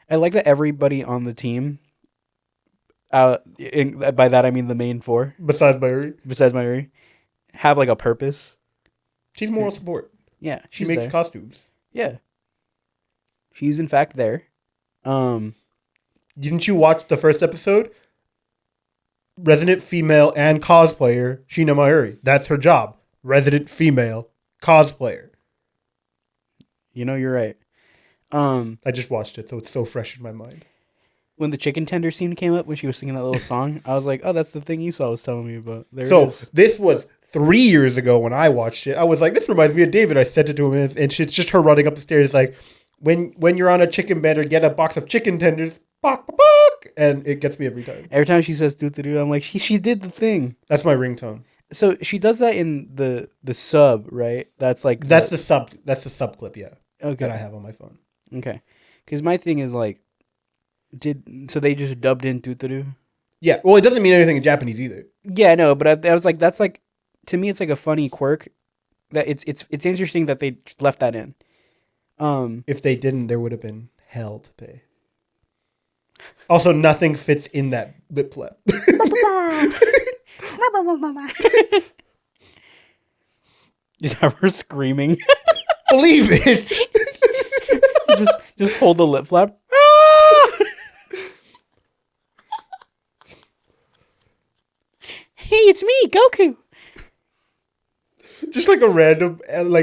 I like that everybody on the team. By that I mean the main four. Besides Mayuri, have like a purpose. She's moral support. Yeah, she makes costumes. Yeah, she's in fact there. Didn't you watch the first episode? Resident female and cosplayer Sheena Mayuri. That's her job. Resident female cosplayer. You know, you're right. I just watched it, so it's so fresh in my mind. When the chicken tender scene came up, when she was singing that little song, I was like, "Oh, that's the thing Esau was telling me about." This was 3 years ago when I watched it. I was like, "This reminds me of David." I sent it to him, and it's just her running up the stairs, like, "When you're on a chicken bender, get a box of chicken tenders." Bok, bok, bok, and it gets me every time. Every time she says "doo-doo-doo," I'm like, she did the thing. That's my ringtone. So she does that in the sub, right? That's like that's the sub clip, yeah. Okay. That I have on my phone. Okay, because my thing is like, so they just dubbed in "doo-doo"? Yeah. Well, it doesn't mean anything in Japanese either. Yeah, no, but I was like, that's like, to me, it's like a funny quirk. That it's interesting that they left that in. If they didn't, there would have been hell to pay. Also, nothing fits in that lip flap. Just have her screaming. Believe it. just hold the lip flap. Hey, it's me, Goku. Just like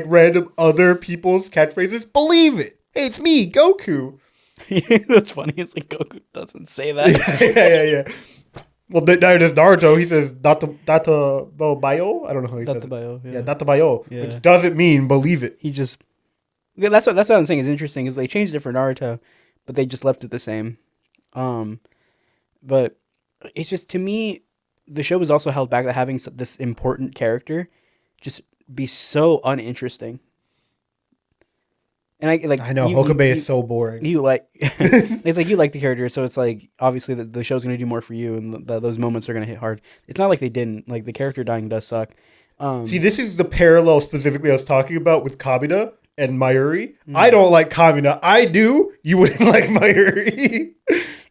random other people's catchphrases. Believe it. Hey, it's me, Goku. That's funny. It's like Goku doesn't say that. Yeah. Well, now there's Naruto. He says Data Bayo. I don't know how he says it. Bayo, yeah. Data Bayo, yeah. Which doesn't mean believe it. He just... Yeah, that's what I'm saying is interesting, is they changed it for Naruto, but they just left it the same. But it's just, to me, the show was also held back that having this important character just be so uninteresting. And I know Hokabe is so boring. You like it's like you like the character, so it's like obviously the show's gonna do more for you, and those moments are gonna hit hard. It's not like they didn't. Like the character dying does suck. See, this is the parallel specifically I was talking about with Kamina and Mayuri. I don't like Kamina. I do. You wouldn't like Mayuri.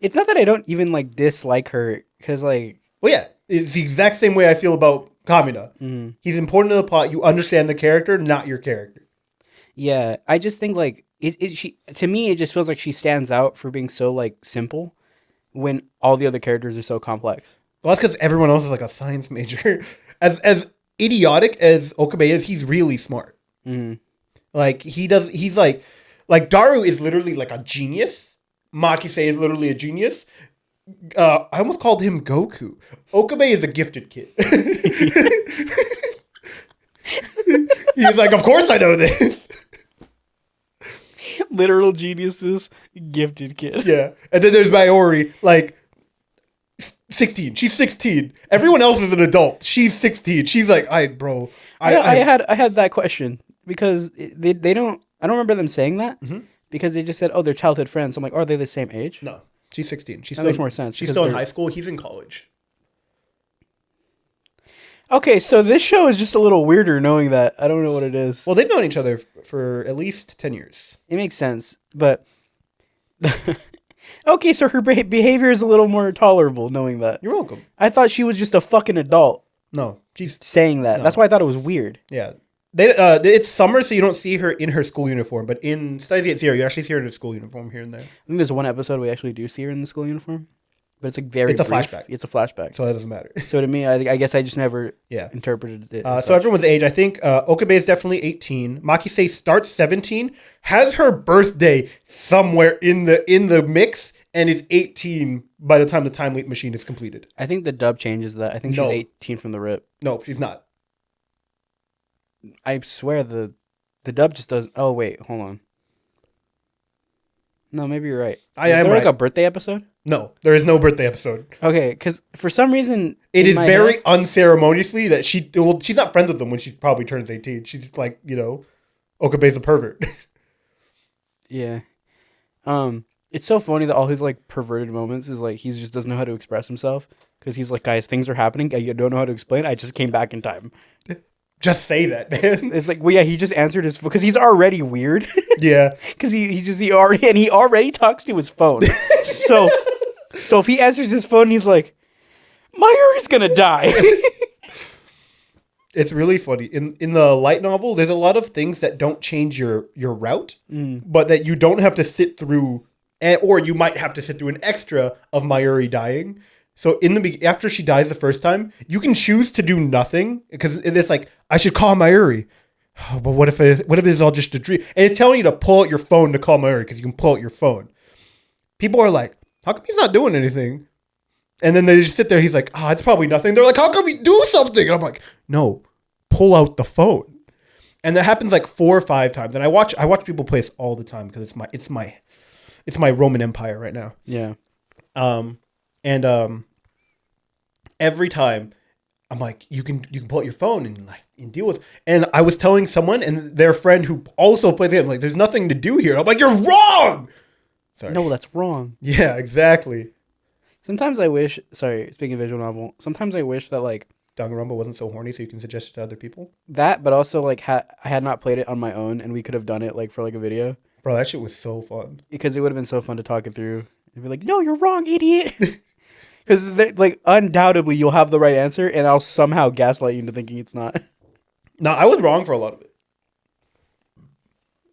It's not that I don't even like dislike her, because like, well, yeah, it's the exact same way I feel about Kamina. Mm-hmm. He's important to the plot. You understand the character, not your character. Yeah, I just think like to me it just feels like she stands out for being so like simple when all the other characters are so complex. Well, that's because everyone else is like a science major. As idiotic as Okabe is, he's really smart. Mm-hmm. Like he's like Daru is literally like a genius. Makise is literally a genius. I almost called him Goku. Okabe is a gifted kid. He's like, of course I know this. Literal geniuses, gifted kid. Yeah. And then there's Mayuri, like 16. She's 16. Everyone else is an adult. She's 16. She's like, I had that question because they don't, I don't remember them saying that because they just said, oh, they're childhood friends. So I'm like, are they the same age? No. She's 16. That makes more sense. She's still in high school. He's in college. Okay, so this show is just a little weirder knowing that. I don't know what it is. Well, they've known each other for at least 10 years. It makes sense, but... Okay, so her behavior is a little more tolerable knowing that. You're welcome. I thought she was just a fucking adult. No, she's... saying that. No. That's why I thought it was weird. Yeah. It's summer, so you don't see her in her school uniform, but in Stein Zero, you actually see her in a school uniform here and there. I think there's one episode we actually do see her in the school uniform. but it's like very It's a brief. flashback. It's a flashback. So that doesn't matter. So to me, I guess I just never Yeah. interpreted it. So everyone's age, I think Okabe is definitely 18. Makise starts 17, has her birthday somewhere in the mix, and is 18 by the time the time leap machine is completed. I think the dub changes that. I think No. she's 18 from the rip. No, she's not. I swear the dub just doesn't. Oh wait, hold on. No, maybe you're right. I Is am there like right. a birthday episode? No, there is no birthday episode. Okay, because for some reason It in is my very head- unceremoniously that she's not friends with them when she probably turns 18. She's just like, Okabe's a pervert. Yeah. It's so funny that all his like perverted moments is like he just doesn't know how to express himself because he's like, guys, things are happening. I don't know how to explain. I just came back in time. Just say that, man. It's like, well, yeah, he just answered his because he's already weird. Yeah. Because he already talks to his phone. so if he answers his phone, he's like, Mayuri's gonna die. It's really funny. In the light novel, there's a lot of things that don't change your route, but that you don't have to sit through, or you might have to sit through an extra of Mayuri dying. So after she dies the first time, you can choose to do nothing because it's like, I should call Mayuri. Oh, but what if it's all just a dream? And it's telling you to pull out your phone to call Mayuri because you can pull out your phone. People are like, how come he's not doing anything? And then they just sit there. He's like, it's probably nothing. They're like, how come he do something? And I'm like, no, pull out the phone. And that happens like 4 or 5 times. And I watch people play this all the time because it's my Roman Empire right now. Yeah. Every time I'm like, you can pull out your phone and deal with. And I was telling someone and their friend who also plays the game, like, there's nothing to do here. I'm like, you're wrong. Sorry. No, that's wrong. Yeah, exactly. Sometimes I wish. Sorry, speaking of visual novel. Sometimes I wish that like Danganronpa wasn't so horny, so you can suggest it to other people. that, but also like I had not played it on my own, and we could have done it like for like a video Bro, that shit was so fun. because it would have been so fun to talk it through and be like, no, you're wrong, idiot. Because like undoubtedly you'll have the right answer, and I'll somehow gaslight you into thinking it's not. No, I was wrong for a lot of it.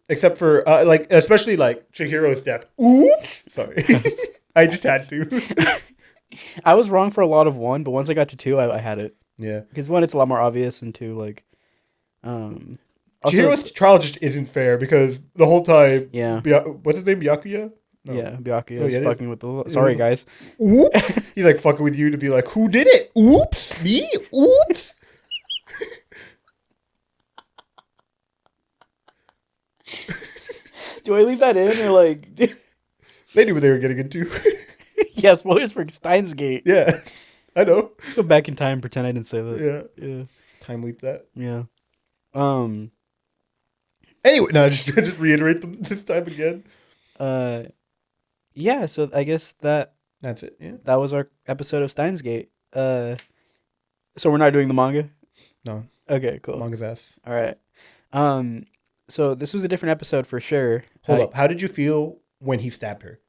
Except for, especially, like, Chihiro's death. Oops! Sorry. I just had to. I was wrong for a lot of 1, but once I got to 2, I had it. Yeah. Because 1, it's a lot more obvious, and 2, like, also, Chihiro's trial just isn't fair because the whole time, yeah, what's his name, Byakuya? No. yeah, Byakuya Oh, is yeah, fucking with the. Sorry, guys. Oops! He's like fucking with you to be like, who did it? Oops! Me? Oops! Do I leave that in or like? They knew what they were getting into. Yeah, spoilers for Stein's Gate. Yeah. I know. Let's go back in time and pretend I didn't say that. Yeah. Yeah. Time leap that. Yeah. Anyway, no, just reiterate them this time again. Yeah, so I guess that's it. Yeah. that was our episode of Steins Gate. So we're not doing the manga? No. Okay, cool. Manga's ass. All right. So this was a different episode for sure. Hold up. How did you feel when he stabbed her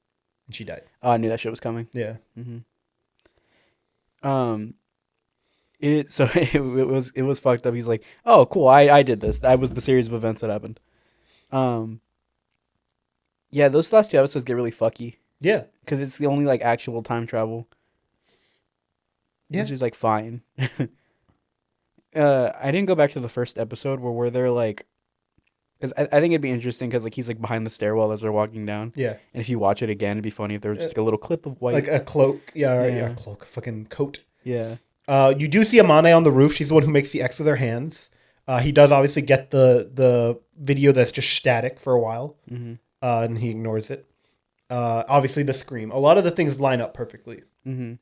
and she died? Oh, I knew that shit was coming. Yeah. Mm-hmm. It was fucked up. He's like, oh, cool. I did this. That was the series of events that happened. Yeah, those last 2 episodes get really fucky. Yeah. Because it's the only like actual time travel. Yeah. Which is like fine. I didn't go back to the first episode where they're like, because I think it'd be interesting because like he's like behind the stairwell as they're walking down. Yeah. And if you watch it again, it'd be funny if there was just like a little clip of white. Like a cloak. Yeah, Yeah. a cloak. A fucking coat. Yeah. You do see Amane on the roof. She's the one who makes the X with her hands. He does obviously get the video that's just static for a while. Mm-hmm. And he ignores it. Obviously the scream. A lot of the things line up perfectly. Mm-hmm.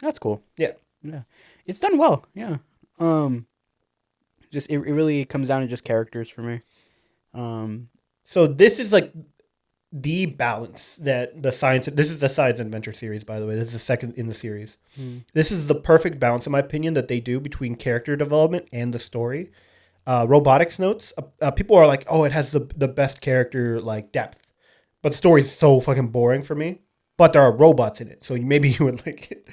That's cool. Yeah. Yeah. It's done well. Yeah. Just it really comes down to just characters for me. So this is like the balance that this is the Science Adventure series, by the way. This is the second in the series. This is the perfect balance, in my opinion, that they do between character development and the story. Robotics notes. People are like, oh, it has the best character like depth, but the story's so fucking boring for me. But there are robots in it, so maybe you would like it.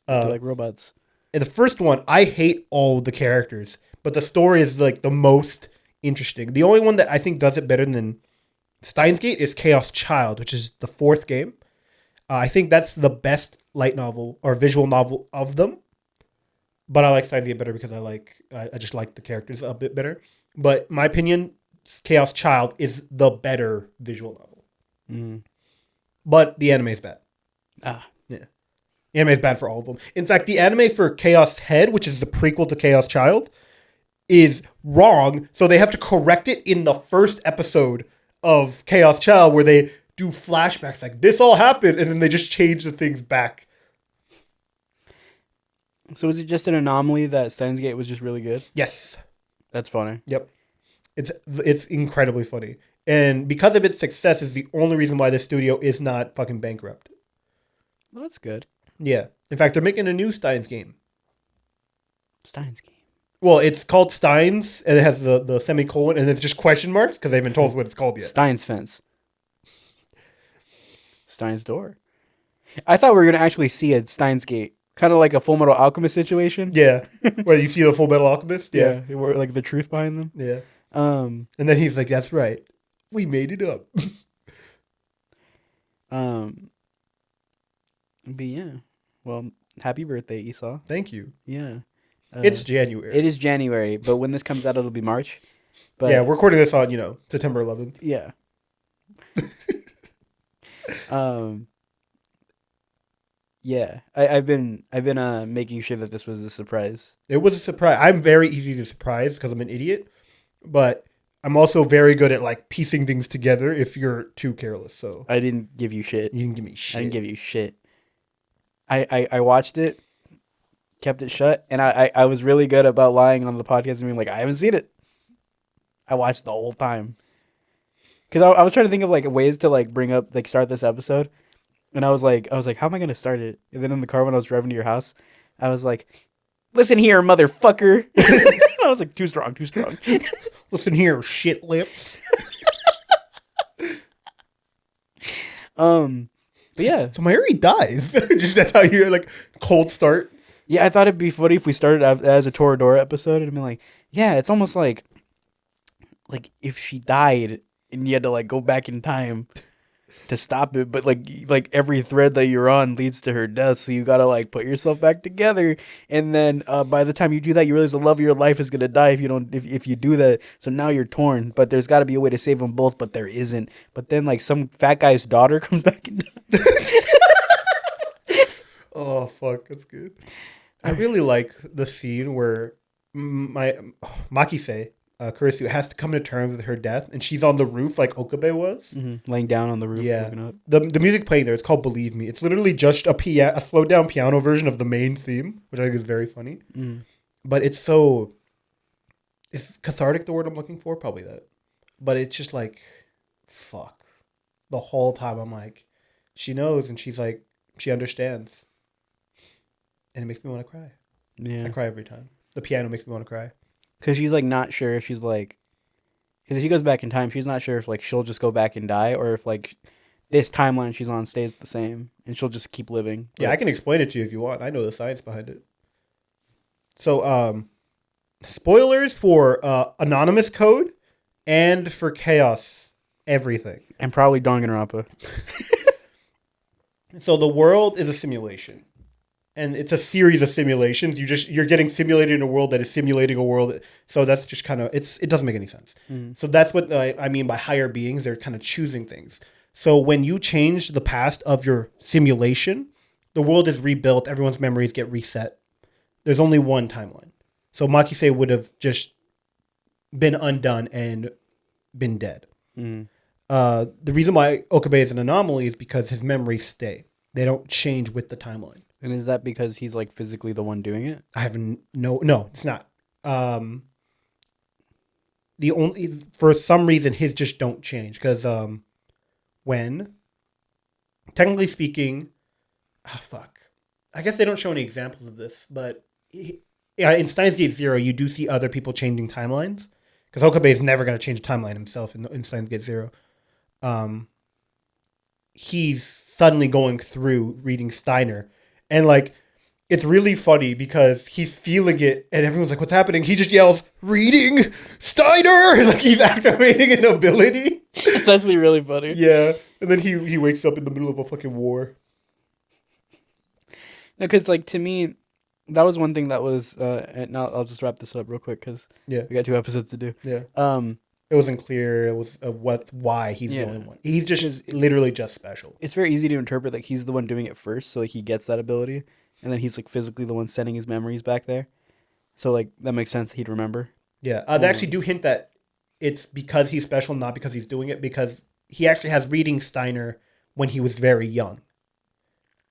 I like robots. In the first one, I hate all the characters, but the story is like the most interesting. The only one that I think does it better than Steins Gate is Chaos Child, which is the 4th game. I think that's the best light novel or visual novel of them. But I like Steins Gate better because I just like the characters a bit better. But my opinion, Chaos Child is the better visual novel. Mm. But the anime is bad. Ah. Yeah. The anime is bad for all of them. In fact, the anime for Chaos Head, which is the prequel to Chaos Child, is wrong. So they have to correct it in the first episode of Chaos Child where they do flashbacks like this all happened and then they just change the things back. So is it just an anomaly that Steins Gate was just really good? Yes. That's funny. Yep. It's incredibly funny. And because of its success is the only reason why this studio is not fucking bankrupt. Well, that's good. Yeah. In fact, they're making a new Steins game. Steins Game. Well, it's called Steins, and it has the semicolon, and it's just question marks, because they haven't told us what it's called yet. Stein's Fence. Stein's Door. I thought we were going to actually see a Steins Gate. Kind of like a Full Metal Alchemist situation. Yeah. Where you see the Full Metal Alchemist? Yeah. Where, like the truth behind them. Yeah. And then he's like, that's right. We made it up. But yeah. Well, happy birthday, Esau. Thank you. Yeah. It's January. It is January, but when this comes out, it'll be March. But yeah, we're recording this on, September 11th. Yeah. Yeah. I've been making sure that this was a surprise. It was a surprise. I'm very easy to surprise because I'm an idiot, but I'm also very good at like piecing things together if you're too careless. So I didn't give you shit. you didn't give me shit. I didn't give you shit. I watched it, kept it shut, and I was really good about lying on the podcast and being like, I haven't seen it. I watched the whole time. Because I was trying to think of like ways to like bring up, like start this episode. And I was like, how am I going to start it? And then in the car when I was driving to your house, I was like, listen here, motherfucker. I was like, too strong. Listen here, shit lips. But yeah. So Mary dies. Just that's how you like cold start. Yeah, I thought it'd be funny if we started as a Toradora episode and be like, yeah, it's almost like if she died and you had to like go back in time to stop it, but like every thread that you're on leads to her death, so you gotta like put yourself back together, and then by the time you do that, you realize the love of your life is gonna die if you do that. So now you're torn, but there's got to be a way to save them both, but there isn't. But then like some fat guy's daughter comes back and dies. Oh fuck, that's good. I really like the scene where Makise, Kurisu, has to come to terms with her death, and she's on the roof like Okabe was. Mm-hmm. Laying down on the roof. Yeah. Looking up. The music playing there, it's called Believe Me. It's literally just a slowed down piano version of the main theme, which I think is very funny. Mm. But is cathartic the word I'm looking for? Probably that. But it's just like, fuck. The whole time I'm like, she knows, and she's like, she understands. And it makes me want to cry. Yeah. I cry every time. The piano makes me want to cry. Because she's like not sure if she's like, because if she goes back in time, she's not sure if like she'll just go back and die, or if like this timeline she's on stays the same and she'll just keep living. Yeah, I can explain it to you if you want. I know the science behind it. So, spoilers for Anonymous Code and for Chaos everything. And probably Danganronpa. So the world is a simulation. And it's a series of simulations. You're getting simulated in a world that is simulating a world. So that's just kind of, it doesn't make any sense. Mm. So that's what I mean by higher beings. They're kind of choosing things. So when you change the past of your simulation, the world is rebuilt. Everyone's memories get reset. There's only one timeline. So Makise would have just been undone and been dead. Mm. The reason why Okabe is an anomaly is because his memories stay. They don't change with the timeline. And is that because he's like physically the one doing it? I have no, it's not. The only, for some reason, his just don't change because when, technically speaking, I guess they don't show any examples of this, but in Steins Gate Zero, you do see other people changing timelines because Okabe is never going to change a timeline himself in Steins Gate Zero. He's suddenly going through reading Steiner. And, like, it's really funny because he's feeling it and everyone's like, what's happening? He just yells, reading Steiner! Like, he's activating an ability. It's actually really funny. Yeah. And then he wakes up in the middle of a fucking war. Because like to me, that was one thing that was. And now I'll just wrap this up real quick because Yeah. we got 2 episodes to do. Yeah. Um, It wasn't clear. It was why he's the only one. He's just literally just special. It's very easy to interpret like he's the one doing it first, so like he gets that ability, and then he's like physically the one sending his memories back there. So like that makes sense. He'd remember. Yeah. They actually do hint that it's because he's special, not because he's doing it. Because he actually has reading Steiner when he was very young.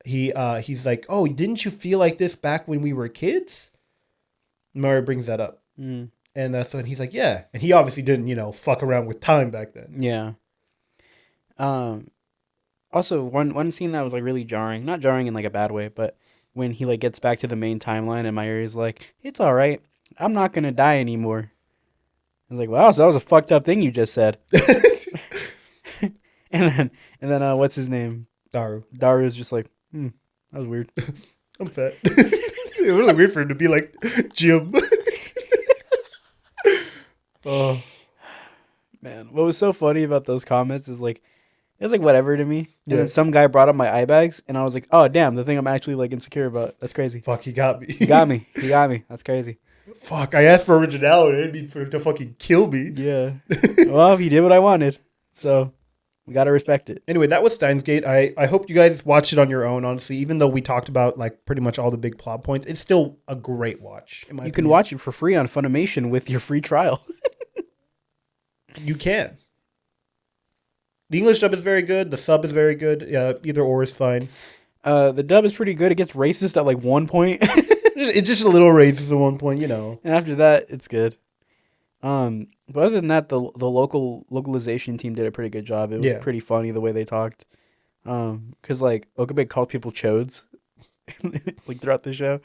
He's like, oh, didn't you feel like this back when we were kids? Murray brings that up. Mm. And that's when he's like, yeah. And he obviously didn't, fuck around with time back then. Yeah. Also, one scene that was like really jarring, not jarring in like a bad way, but when he like gets back to the main timeline and Myri's like, it's all right, I'm not gonna die anymore. I was like, wow, so that was a fucked up thing you just said. and then what's his name? Daru's just like, that was weird. I'm fat. It was really weird for him to be like, Jim. Oh man, what was so funny about those comments is like it was like whatever to me. And then some guy brought up my eye bags and I was like, oh damn, the thing I'm actually like insecure about. That's crazy. Fuck, he got me. He got me. That's crazy. Fuck, I asked for originality. I didn't mean for him to fucking kill me. Yeah. Well, he did what I wanted. So we gotta respect it. Anyway, that was Steins Gate. I hope you guys watched it on your own, honestly. Even though we talked about like pretty much all the big plot points, it's still a great watch. You can watch it for free on Funimation with your free trial. You can. The English dub is very good. The sub is very good. Either or is fine. The dub is pretty good. It gets racist at like one point. It's just a little racist at one point, And after that, it's good. But other than that, the localization team did a pretty good job. It was pretty funny the way they talked. Because like Okabe called people chodes, like throughout the show.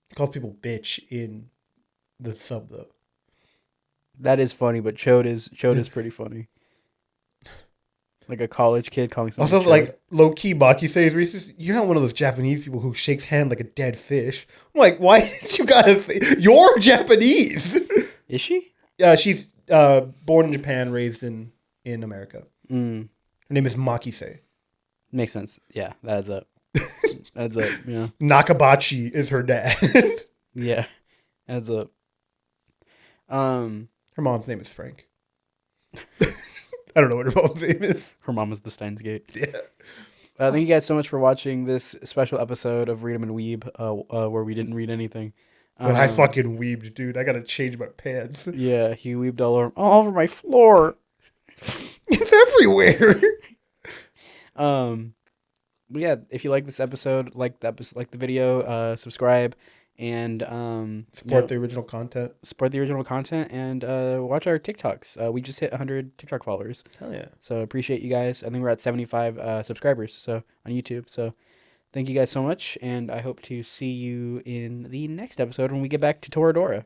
He calls people bitch in the sub though. That is funny, but chode is pretty funny. Like a college kid calling someone Also, chode. like, low-key, Maki says racist. You're not one of those Japanese people who shakes hand like a dead fish. I'm like, why did you gotta say... You're Japanese! Is she? Yeah, she's born in Japan, raised in America. Mm. Her name is Maki-se. Makes sense. Yeah, that adds up. Adds up, yeah. Nakabachi is her dad. Yeah, adds up. Her mom's name is Frank. I don't know what her mom's name is. Her mom is the Steins Gate. Yeah. Thank you guys so much for watching this special episode of Read 'em and Weeb, where we didn't read anything. But I fucking weebed, dude. I gotta change my pants. Yeah, he weebed all over my floor. It's everywhere. But yeah, if you like this episode, like the video, subscribe, and Support the original content. Support the original content, and watch our TikToks. We just hit 100 TikTok followers. Hell yeah! So appreciate you guys. I think we're at 75 subscribers. So on YouTube. So thank you guys so much, and I hope to see you in the next episode when we get back to Toradora.